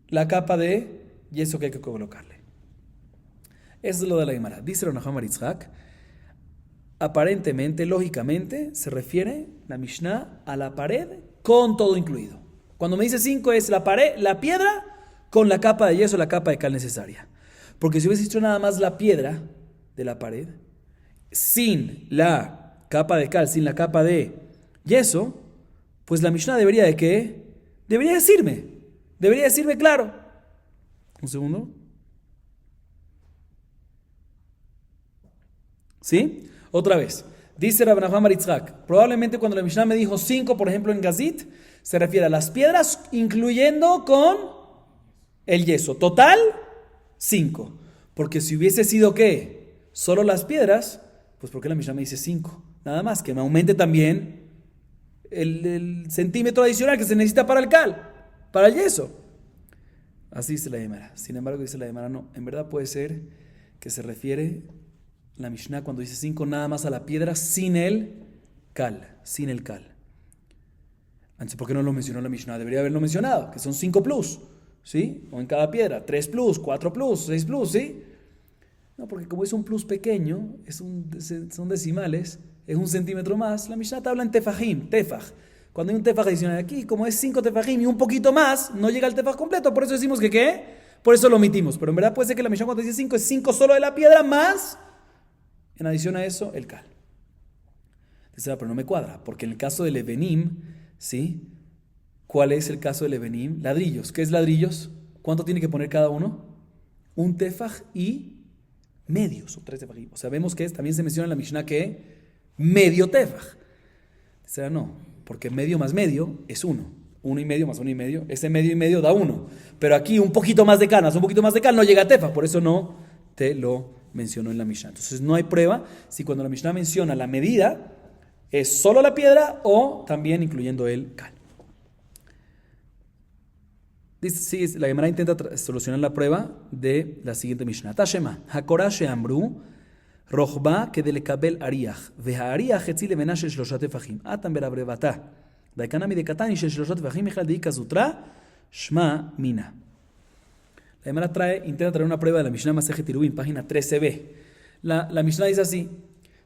la capa de yeso que hay que colocarle. Eso es lo de la Gemara. Dice Rav Nachman bar Yitzchak, aparentemente, lógicamente, se refiere la Mishnah a la pared con todo incluido. Cuando me dice 5 es la pared, la piedra con la capa de yeso, la capa de cal necesaria. Porque si hubiese hecho nada más la piedra de la pared, sin la capa de cal, sin la capa de yeso, pues la Mishnah debería de ¿qué? Debería decirme claro. Un segundo. ¿Sí? Otra vez. Dice Rav Nachman bar Yitzchak, probablemente cuando la Mishnah me dijo 5, por ejemplo, en Gazit, se refiere a las piedras incluyendo con el yeso. Total, 5. Porque si hubiese sido ¿qué? Solo las piedras, pues ¿por qué la Mishnah me dice 5? Nada más, que me aumente también el centímetro adicional que se necesita para el cal, para el yeso. Así dice la Gemara. Sin embargo, dice la Gemara, no. En verdad puede ser que se refiere la Mishnah cuando dice 5 nada más a la piedra sin el cal. Entonces, ¿por qué no lo mencionó la Mishnah? Debería haberlo mencionado, que son 5 plus. ¿Sí? O en cada piedra, 3 plus, 4 plus, 6 plus, ¿sí? No, porque como es un plus pequeño, son decimales, es 1 centímetro más, la Mishnah te habla en tefajim, tefaj. Cuando hay un tefaj adicional aquí, como es 5 tefajim y un poquito más, no llega al tefaj completo, por eso decimos que ¿qué? Por eso lo omitimos. Pero en verdad puede ser que la Mishnah cuando dice 5 es 5 solo de la piedra más, en adición a eso, el cal. Dice, pero no me cuadra, porque en el caso del Ebenim, ¿sí? ¿Cuál es el caso del Ebenim? Ladrillos. ¿Qué es ladrillos? ¿Cuánto tiene que poner cada uno? Un tefaj y medio, son 3 tefajim. O sea, vemos que también se menciona en la Mishnah que medio tefaj. Dice, no, porque medio más medio es 1. 1,5 más 1,5, ese medio y medio da 1. Pero aquí un poquito más de canas, un poquito más de cal no llega a tefaj, por eso no te lo mencionó en la Mishnah. Entonces no hay prueba si cuando la Mishnah menciona la medida es solo la piedra o también incluyendo el cal. Dice, sí, la Gemara intenta solucionar la prueba de la siguiente Mishnah. Tashema, Hakorah she'amru, rochba kedelekabel ariach, ve'ariach etzi levena shel 3 tefachim, atan berabrevata, daikanami de katani shel 3 tefachim, echal deika zutra, shma mina. La Gemara intenta traer una prueba de la Mishnah Masejet Eruvin, página 13b. La Mishnah dice así,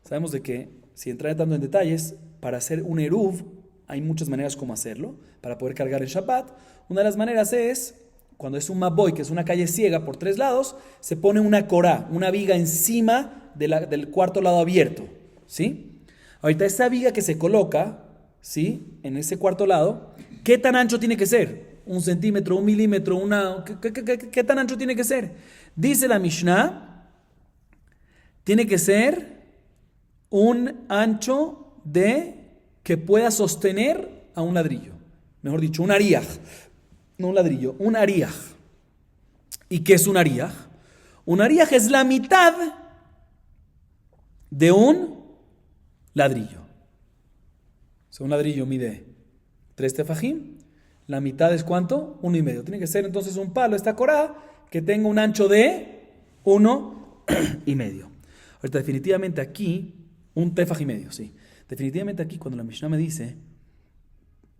sabemos de que, si entrar tanto en detalles, para hacer un eruv, hay muchas maneras como hacerlo, para poder cargar el Shabbat. Una de las maneras es, cuando es un maboy, que es una calle ciega por 3 lados, se pone una corá, una viga encima del cuarto lado abierto, ¿sí? Ahorita esa viga que se coloca, ¿sí? En ese cuarto lado, ¿qué tan ancho tiene que ser? 1 centímetro, 1 milímetro, ¿qué tan ancho tiene que ser? Dice la Mishnah, tiene que ser un ancho que pueda sostener a un ladrillo. Mejor dicho, un ariaj. No un ladrillo, un ariaj. ¿Y qué es un ariaj? Un ariaj es la mitad de un ladrillo. O sea, un ladrillo mide 3 tefajim. La mitad es ¿cuánto? 1,5. Tiene que ser entonces un palo, esta corá, que tenga un ancho de 1,5. Ahorita definitivamente aquí, un tefaj y medio, sí. Definitivamente aquí, cuando la Mishnah me dice,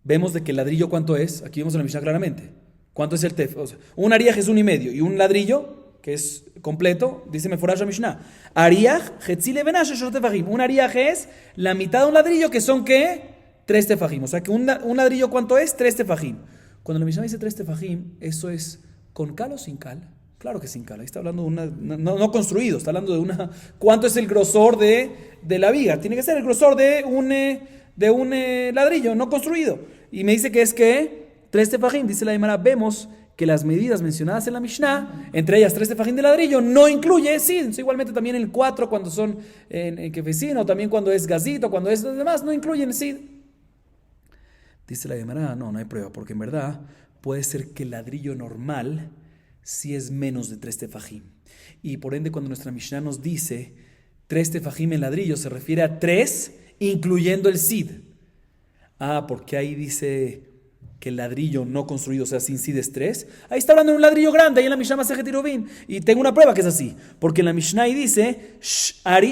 vemos de que el ladrillo ¿cuánto es? Aquí vemos en la Mishnah claramente. ¿Cuánto es el tefaj? O sea, un ariaj es 1,5 y un ladrillo, que es completo, dice Meforash la Mishnah. Ariaj, hetzile benash shel 3 tefajim. Un ariaj es la mitad de un ladrillo, que son ¿qué? 3 tefajim. O sea que un ladrillo ¿cuánto es? 3 tefajim. Cuando la Mishnah dice 3 tefajim, ¿eso es con cal o sin cal? Claro que sin cal. Ahí está hablando de no construido, está hablando de ¿cuánto es el grosor de la viga? Tiene que ser el grosor de un ladrillo no construido. Y me dice que es que 3 tefajim, dice la Gemara, vemos que las medidas mencionadas en la Mishnah, entre ellas 3 tefajim de ladrillo, no incluye sid. Igualmente también el 4 cuando son en kefecino, también cuando es gazito, cuando es los demás, no incluyen sid. Dice la Gemara, no hay prueba, porque en verdad puede ser que el ladrillo normal si es menos de 3 tefajim. Y por ende, cuando nuestra Mishnah nos dice 3 tefajim en ladrillo, se refiere a 3, incluyendo el sid. Porque ahí dice que el ladrillo no construido, o sea, sin sid es 3. Ahí está hablando de un ladrillo grande, ahí en la Mishnah Masejet Eruvin. Y tengo una prueba que es así. Porque en la Mishnah ahí dice,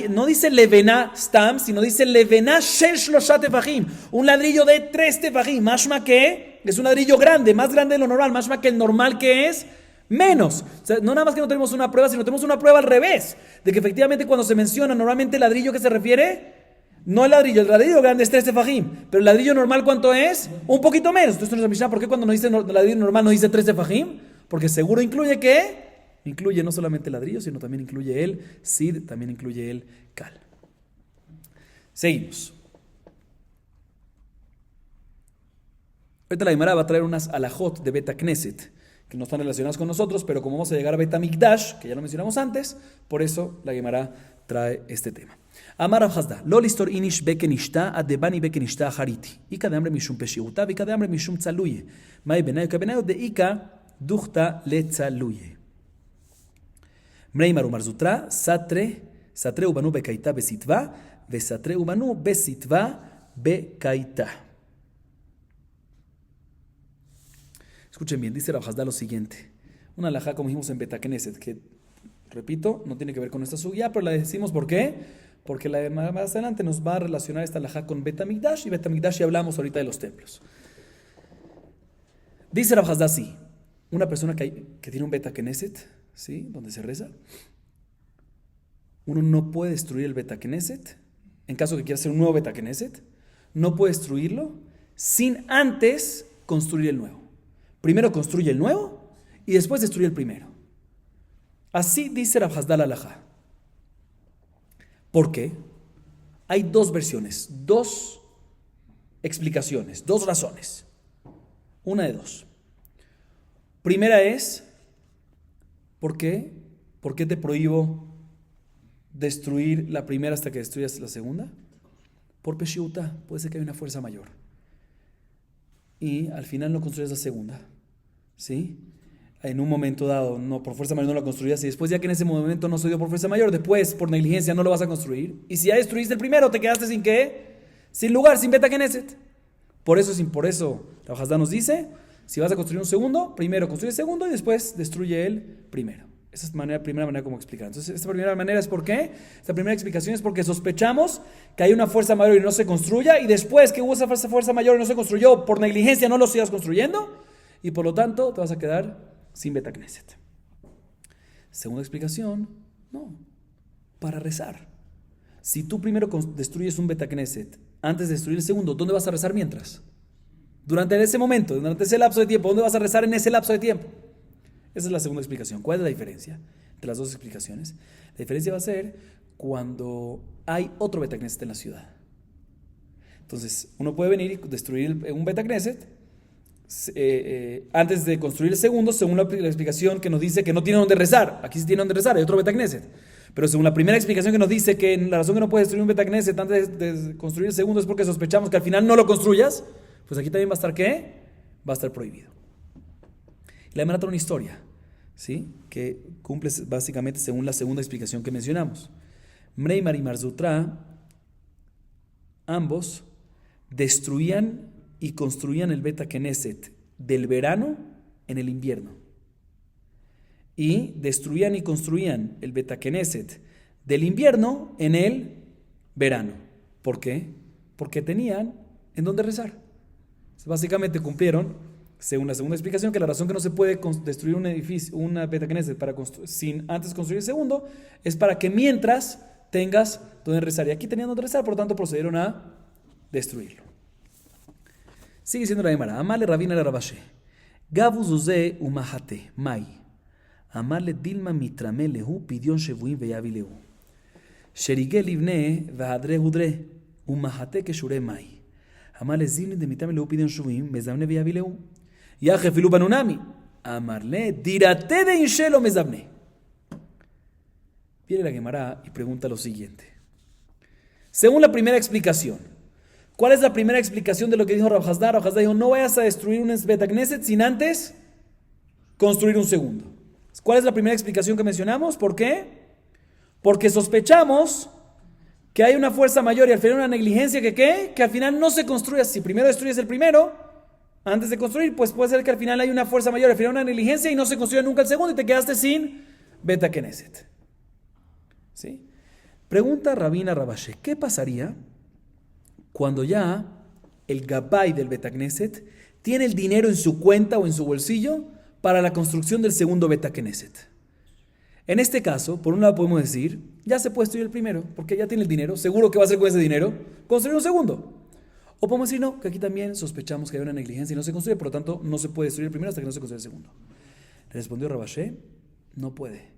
no dice levená stam, sino dice levená shel 3 tefajim. Un ladrillo de 3 tefajim. Mashma que es un ladrillo grande, más grande de lo normal. Mashma que el normal que es menos. O sea, no nada más que no tenemos una prueba, sino tenemos una prueba al revés. De que efectivamente cuando se menciona normalmente el ladrillo que se refiere, no el ladrillo grande es 3 tefajim, pero el ladrillo normal ¿cuánto es? Un poquito menos. Entonces nuestra Mishnah, ¿por qué cuando nos dice ladrillo normal no dice 3 tefajim? Porque seguro incluye ¿qué? Incluye no solamente el ladrillo, sino también incluye el sid, también incluye el cal. Seguimos. Ahorita la Gemara va a traer unas alajot de Beta Knesset, que no están relacionadas con nosotros, pero como vamos a llegar a Beta Mikdash, que ya lo mencionamos antes, por eso la Gemara trae este tema. Amar Rav Hasda, lo listor inish bekenishta adebani bekenishta hariti. Ika de hambre mishum peshiuta, ika de hambre mishum tzaluye. Mai benayo kabenayo de ika duchta le tzaluye. Mreimar umar zutra, satre ubanu bekaita besitva, vesatre ubanu besitva bekaita. Escuchen bien, dice Rav Hasda lo siguiente. Una alajá, como dijimos en Beta Knesset, que, repito, no tiene que ver con esta sugya, pero la decimos ¿por qué? Porque más adelante nos va a relacionar esta alajá con Beta Mikdash, y Beta Mikdash ya hablamos ahorita de los templos. Dice Rav Hasda así, una persona que tiene un Beta Knesset, ¿sí? Donde se reza, uno no puede destruir el Beta Knesset, en caso que quiera hacer un nuevo Beta Knesset, no puede destruirlo sin antes construir el nuevo. Primero construye el nuevo y después destruye el primero. Así dice Rav Hasdal Alajá. ¿Por qué? Hay dos versiones, dos explicaciones, dos razones. Una de dos. Primera es, ¿por qué? ¿Por qué te prohíbo destruir la primera hasta que destruyas la segunda? Por Peshiuta, puede ser que haya una fuerza mayor. Y al final no construyas la segunda, ¿sí? En un momento dado, no, por fuerza mayor no la construyas, y después ya que en ese momento no se dio por fuerza mayor, después por negligencia no lo vas a construir. Y si ya destruiste el primero, te quedaste sin ¿qué? Sin lugar, sin Beta Knesset. Por eso Rav Hasdal nos dice, si vas a construir un segundo, primero construye el segundo y después destruye el primero. Esa es la primera manera como explicar. Entonces, esta primera manera es ¿por qué? Esta primera explicación es porque sospechamos que hay una fuerza mayor y no se construya, y después que hubo esa fuerza mayor y no se construyó, por negligencia no lo sigas construyendo, y por lo tanto te vas a quedar sin Beta Knesset. Segunda explicación, no, para rezar. Si tú primero destruyes un Beta Knesset antes de destruir el segundo, ¿dónde vas a rezar mientras? Durante ese momento, durante ese lapso de tiempo, ¿dónde vas a rezar en ese lapso de tiempo? Esa es la segunda explicación. ¿Cuál es la diferencia entre las dos explicaciones? La diferencia va a ser cuando hay otro Beta Knesset en la ciudad. Entonces, uno puede venir y destruir un Beta Knesset antes de construir el segundo, según la explicación que nos dice que no tiene donde rezar. Aquí sí tiene donde rezar, hay otro Beta Knesset. Pero según la primera explicación que nos dice que la razón que no puedes destruir un Beta Knesset antes de construir el segundo es porque sospechamos que al final no lo construyas, pues aquí también va a estar ¿qué? Va a estar prohibido. Y la trae una historia, ¿sí? Que cumple básicamente según la segunda explicación que mencionamos. Mreimar y Marzutra, ambos destruían y construían el Beta Knesset del verano en el invierno. Y destruían y construían el Beta Knesset del invierno en el verano. ¿Por qué? Porque tenían en dónde rezar. Básicamente cumplieron, según la segunda explicación, que la razón que no se puede destruir un edificio, una Beta Knesset sin antes construir el segundo, es para que mientras tengas donde rezar. Y aquí tenían donde rezar, por lo tanto procedieron a destruirlo. Sigue siendo la Gemara. Amale Rabina le Rabashe. Gavu Zuzé umahate mai. Amale Dilma mitrame lehu pidion shevuim veyavi lehu. Sherigel livne vahadre hudre umahate keshure mai. Amale zilni de mitrame lehu pidion shevuim mezamne veyavi lehu. Yaje filu banunami. Amarle dirate de inshelo mezamne. Viene la Gemara y pregunta lo siguiente. Según la primera explicación, ¿cuál es la primera explicación de lo que dijo Rav Hasdal? Rav Hasdal dijo, no vayas a destruir un Beta Knesset sin antes construir un segundo. ¿Cuál es la primera explicación que mencionamos? ¿Por qué? Porque sospechamos que hay una fuerza mayor y al final una negligencia que al final no se construya. Si primero destruyes el primero, antes de construir, pues puede ser que al final hay una fuerza mayor, al final una negligencia y no se construye nunca el segundo y te quedaste sin Beta Knesset. ¿Sí? Pregunta Rabina Rabashe, ¿qué pasaría cuando ya el Gabay del Beta Knesset tiene el dinero en su cuenta o en su bolsillo para la construcción del segundo Beta Knesset? En este caso, por un lado podemos decir, ya se puede destruir el primero, porque ya tiene el dinero, seguro que va a hacer con ese dinero construir un segundo. O podemos decir, no, que aquí también sospechamos que hay una negligencia y no se construye, por lo tanto no se puede destruir el primero hasta que no se construya el segundo. Le respondió Rabashe, no puede,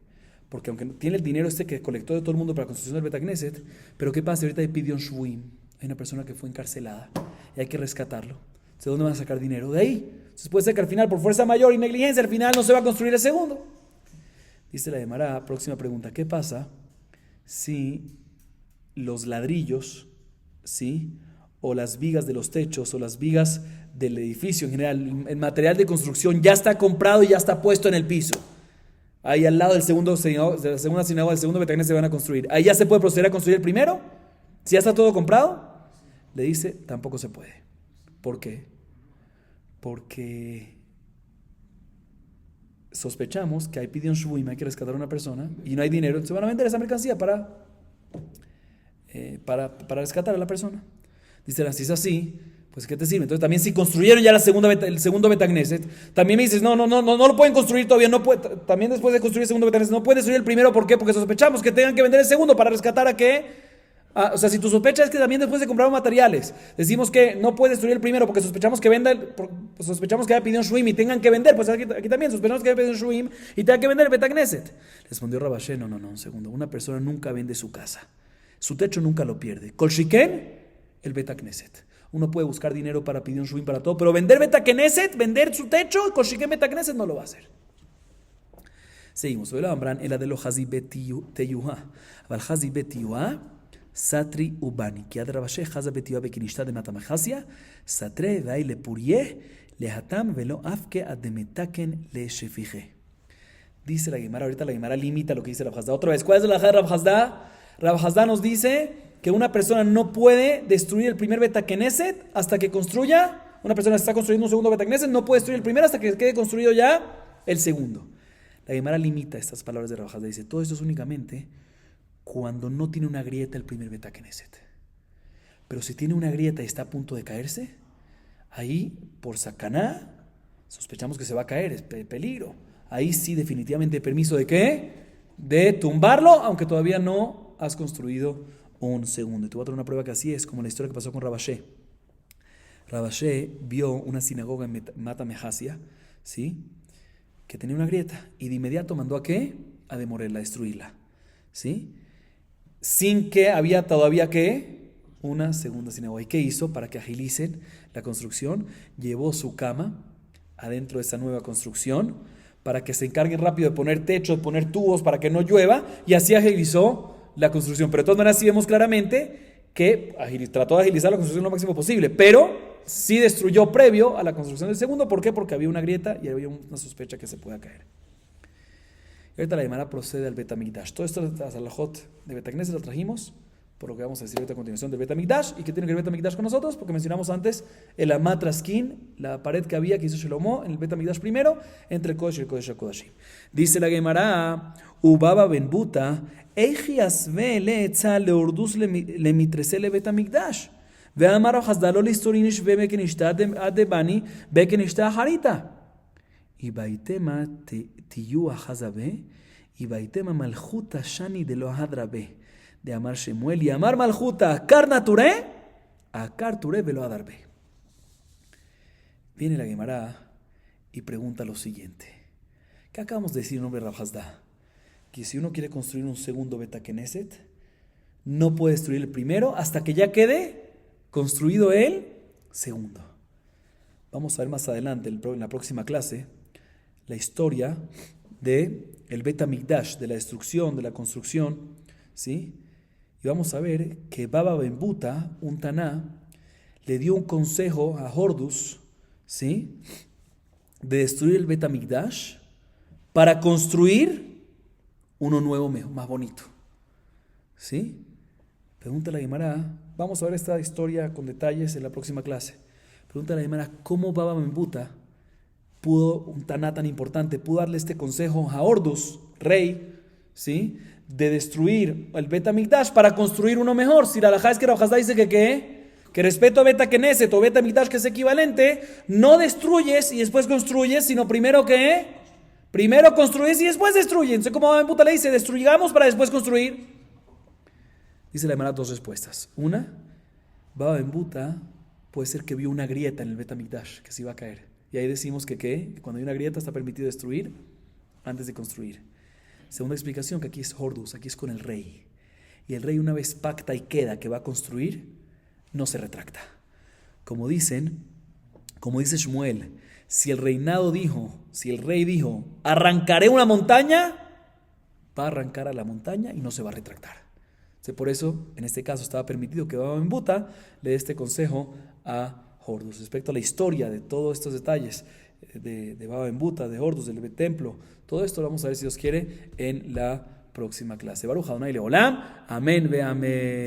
porque aunque tiene el dinero que colectó de todo el mundo para la construcción del Beta Knesset, pero ¿qué pasa? Ahorita hay Pidion Shvuim, hay una persona que fue encarcelada y hay que rescatarlo. ¿De dónde van a sacar dinero? De ahí. Entonces puede ser que al final, por fuerza mayor y negligencia, al final no se va a construir el segundo. Dice la Gemara, próxima pregunta, ¿qué pasa si los ladrillos, ¿sí?, o las vigas de los techos o las vigas del edificio en general, el material de construcción ya está comprado y ya está puesto en el piso? Ahí al lado del de la segunda sinagoga, del segundo Beta Knesset se van a construir. Ahí ya se puede proceder a construir el primero. Si ya está todo comprado, le dice, tampoco se puede. ¿Por qué? Porque sospechamos que hay Pidion Shvuim, hay que rescatar a una persona y no hay dinero, entonces van a vender esa mercancía para rescatar a la persona. Dice, si es así, Pues ¿qué te sirve? Entonces también si construyeron ya el segundo Betagneset, también me dices, no lo pueden construir todavía, también después de construir el segundo Betagneset, no pueden destruir el primero, ¿por qué? Porque sospechamos que tengan que vender el segundo para rescatar a qué. O sea, si tu sospecha es que también después de comprar materiales, decimos que no puede destruir el primero porque sospechamos que sospechamos que haya pedido un Shuim y tengan que vender, pues aquí también sospechamos que haya pedido un Shuim y tengan que vender el Betagneset. Respondió Rabashé, no, un segundo, una persona nunca vende su casa, su techo nunca lo pierde. Kolshiken, el Betagneset. Uno puede buscar dinero para pedir un Shuim para todo, pero vender Betagneset, vender su techo, Kolshiken Betagneset no lo va a hacer. Seguimos. El de los Hazi Betiyuha. Aval Hazi Betiyuha. Satri Ubani, que Adrabashe, Haza Betiwa Bekinishta de Matamahasia, Satre, Vaile Purie, Lehatam, Velo Afke, Ademetaken, Le Shefije. Dice la Gemara, ahorita la Gemara limita lo que dice Rabhazda. Otra vez, ¿cuál es la Rabhazda? Rabhazda nos dice que una persona no puede destruir el primer Betagneset hasta que construya. Una persona que está construyendo un segundo Betagneset no puede destruir el primero hasta que quede construido ya el segundo. La Gemara limita estas palabras de Rabhazda. Dice, todo esto es únicamente cuando no tiene una grieta el primer Betagneset. Pero si tiene una grieta y está a punto de caerse, ahí por sacaná sospechamos que se va a caer, es peligro. Ahí sí definitivamente permiso de ¿qué? De tumbarlo, aunque todavía no has construido un segundo. Y te voy a traer una prueba que así es, como la historia que pasó con Rabashé. Rabashé vio una sinagoga en Matamehasia, ¿sí? Que tenía una grieta y de inmediato mandó a ¿qué? A demolerla, a destruirla, ¿sí? Sin que había todavía ¿qué? Una segunda sinagoga. ¿Y qué hizo para que agilicen la construcción? Llevó su cama adentro de esa nueva construcción para que se encarguen rápido de poner techo, de poner tubos para que no llueva, y así agilizó la construcción. Pero de todas maneras sí vemos claramente que trató de agilizar la construcción lo máximo posible, pero sí destruyó previo a la construcción del segundo. ¿Por qué? Porque había una grieta y había una sospecha que se pueda caer. Y ahorita la Gemara procede al Betamigdash. Todo esto de las alajot de Betagneset lo trajimos por lo que vamos a decir ahorita a continuación del Betamigdash. ¿Y qué tiene que ver el Betamigdash con nosotros? Porque mencionamos antes el Amatraskin, la pared que había que hizo Shlomo en el Betamigdash primero, entre el Kodesh y el Kodesh HaKodashim. Dice la Gemara, Ubaba ben Buta, Eiji asve leetza leordus lemitresele Betamigdash. Ve'amaro hasdalo listorinish bekenishta adebani bekenishta harita. Y baitema tiyua hazabe, y baitema malchuta shani de lo hadrabe, de amar Shemuel, y amar malchuta akar nature, akar ture velo adarbe. Viene la Gemara y pregunta lo siguiente. ¿Qué acabamos de decir en nombre de Rabhazda? Que si uno quiere construir un segundo Betagneset, no puede destruir el primero hasta que ya quede construido el segundo. Vamos a ver más adelante, en la próxima clase, la historia de el Betamigdash, de la destrucción, de la construcción, ¿sí? Y vamos a ver que Baba ben Buta, un Taná, le dio un consejo a Hordus, ¿sí? De destruir el Betamigdash para construir uno nuevo, más bonito, ¿sí? Pregunta la Gemara, vamos a ver esta historia con detalles en la próxima clase. Pregunta la Gemara, ¿cómo Baba ben Buta pudo, un Taná tan importante, pudo darle este consejo a Hordus, rey, ¿sí? De destruir el Betamigdash para construir uno mejor? Si la halajá es que Rabhazda dice que respeto a Betagneset o Betamigdash, que es equivalente, no destruyes y después construyes, sino primero primero construyes y después destruyes. Entonces, como Baba ben Buta le dice, destruyamos para después construir. Dice la Gemara dos respuestas. Una, Baba ben Buta puede ser que vio una grieta en el Betamigdash que se iba a caer. Y ahí decimos que cuando hay una grieta está permitido destruir antes de construir. Segunda explicación, que aquí es Hordus, aquí es con el rey. Y el rey, una vez pacta y queda que va a construir, no se retracta. Como dice Shmuel, si el rey dijo, arrancaré una montaña, va a arrancar a la montaña y no se va a retractar. Por eso, en este caso, estaba permitido que Baba ben Buta le dé este consejo a Hordus. Respecto a la historia de todos estos detalles de Baba ben Buta, de Hordus, del templo, todo esto lo vamos a ver, si Dios quiere, en la próxima clase. Baruch Adonai Leolam. Amén ve amén.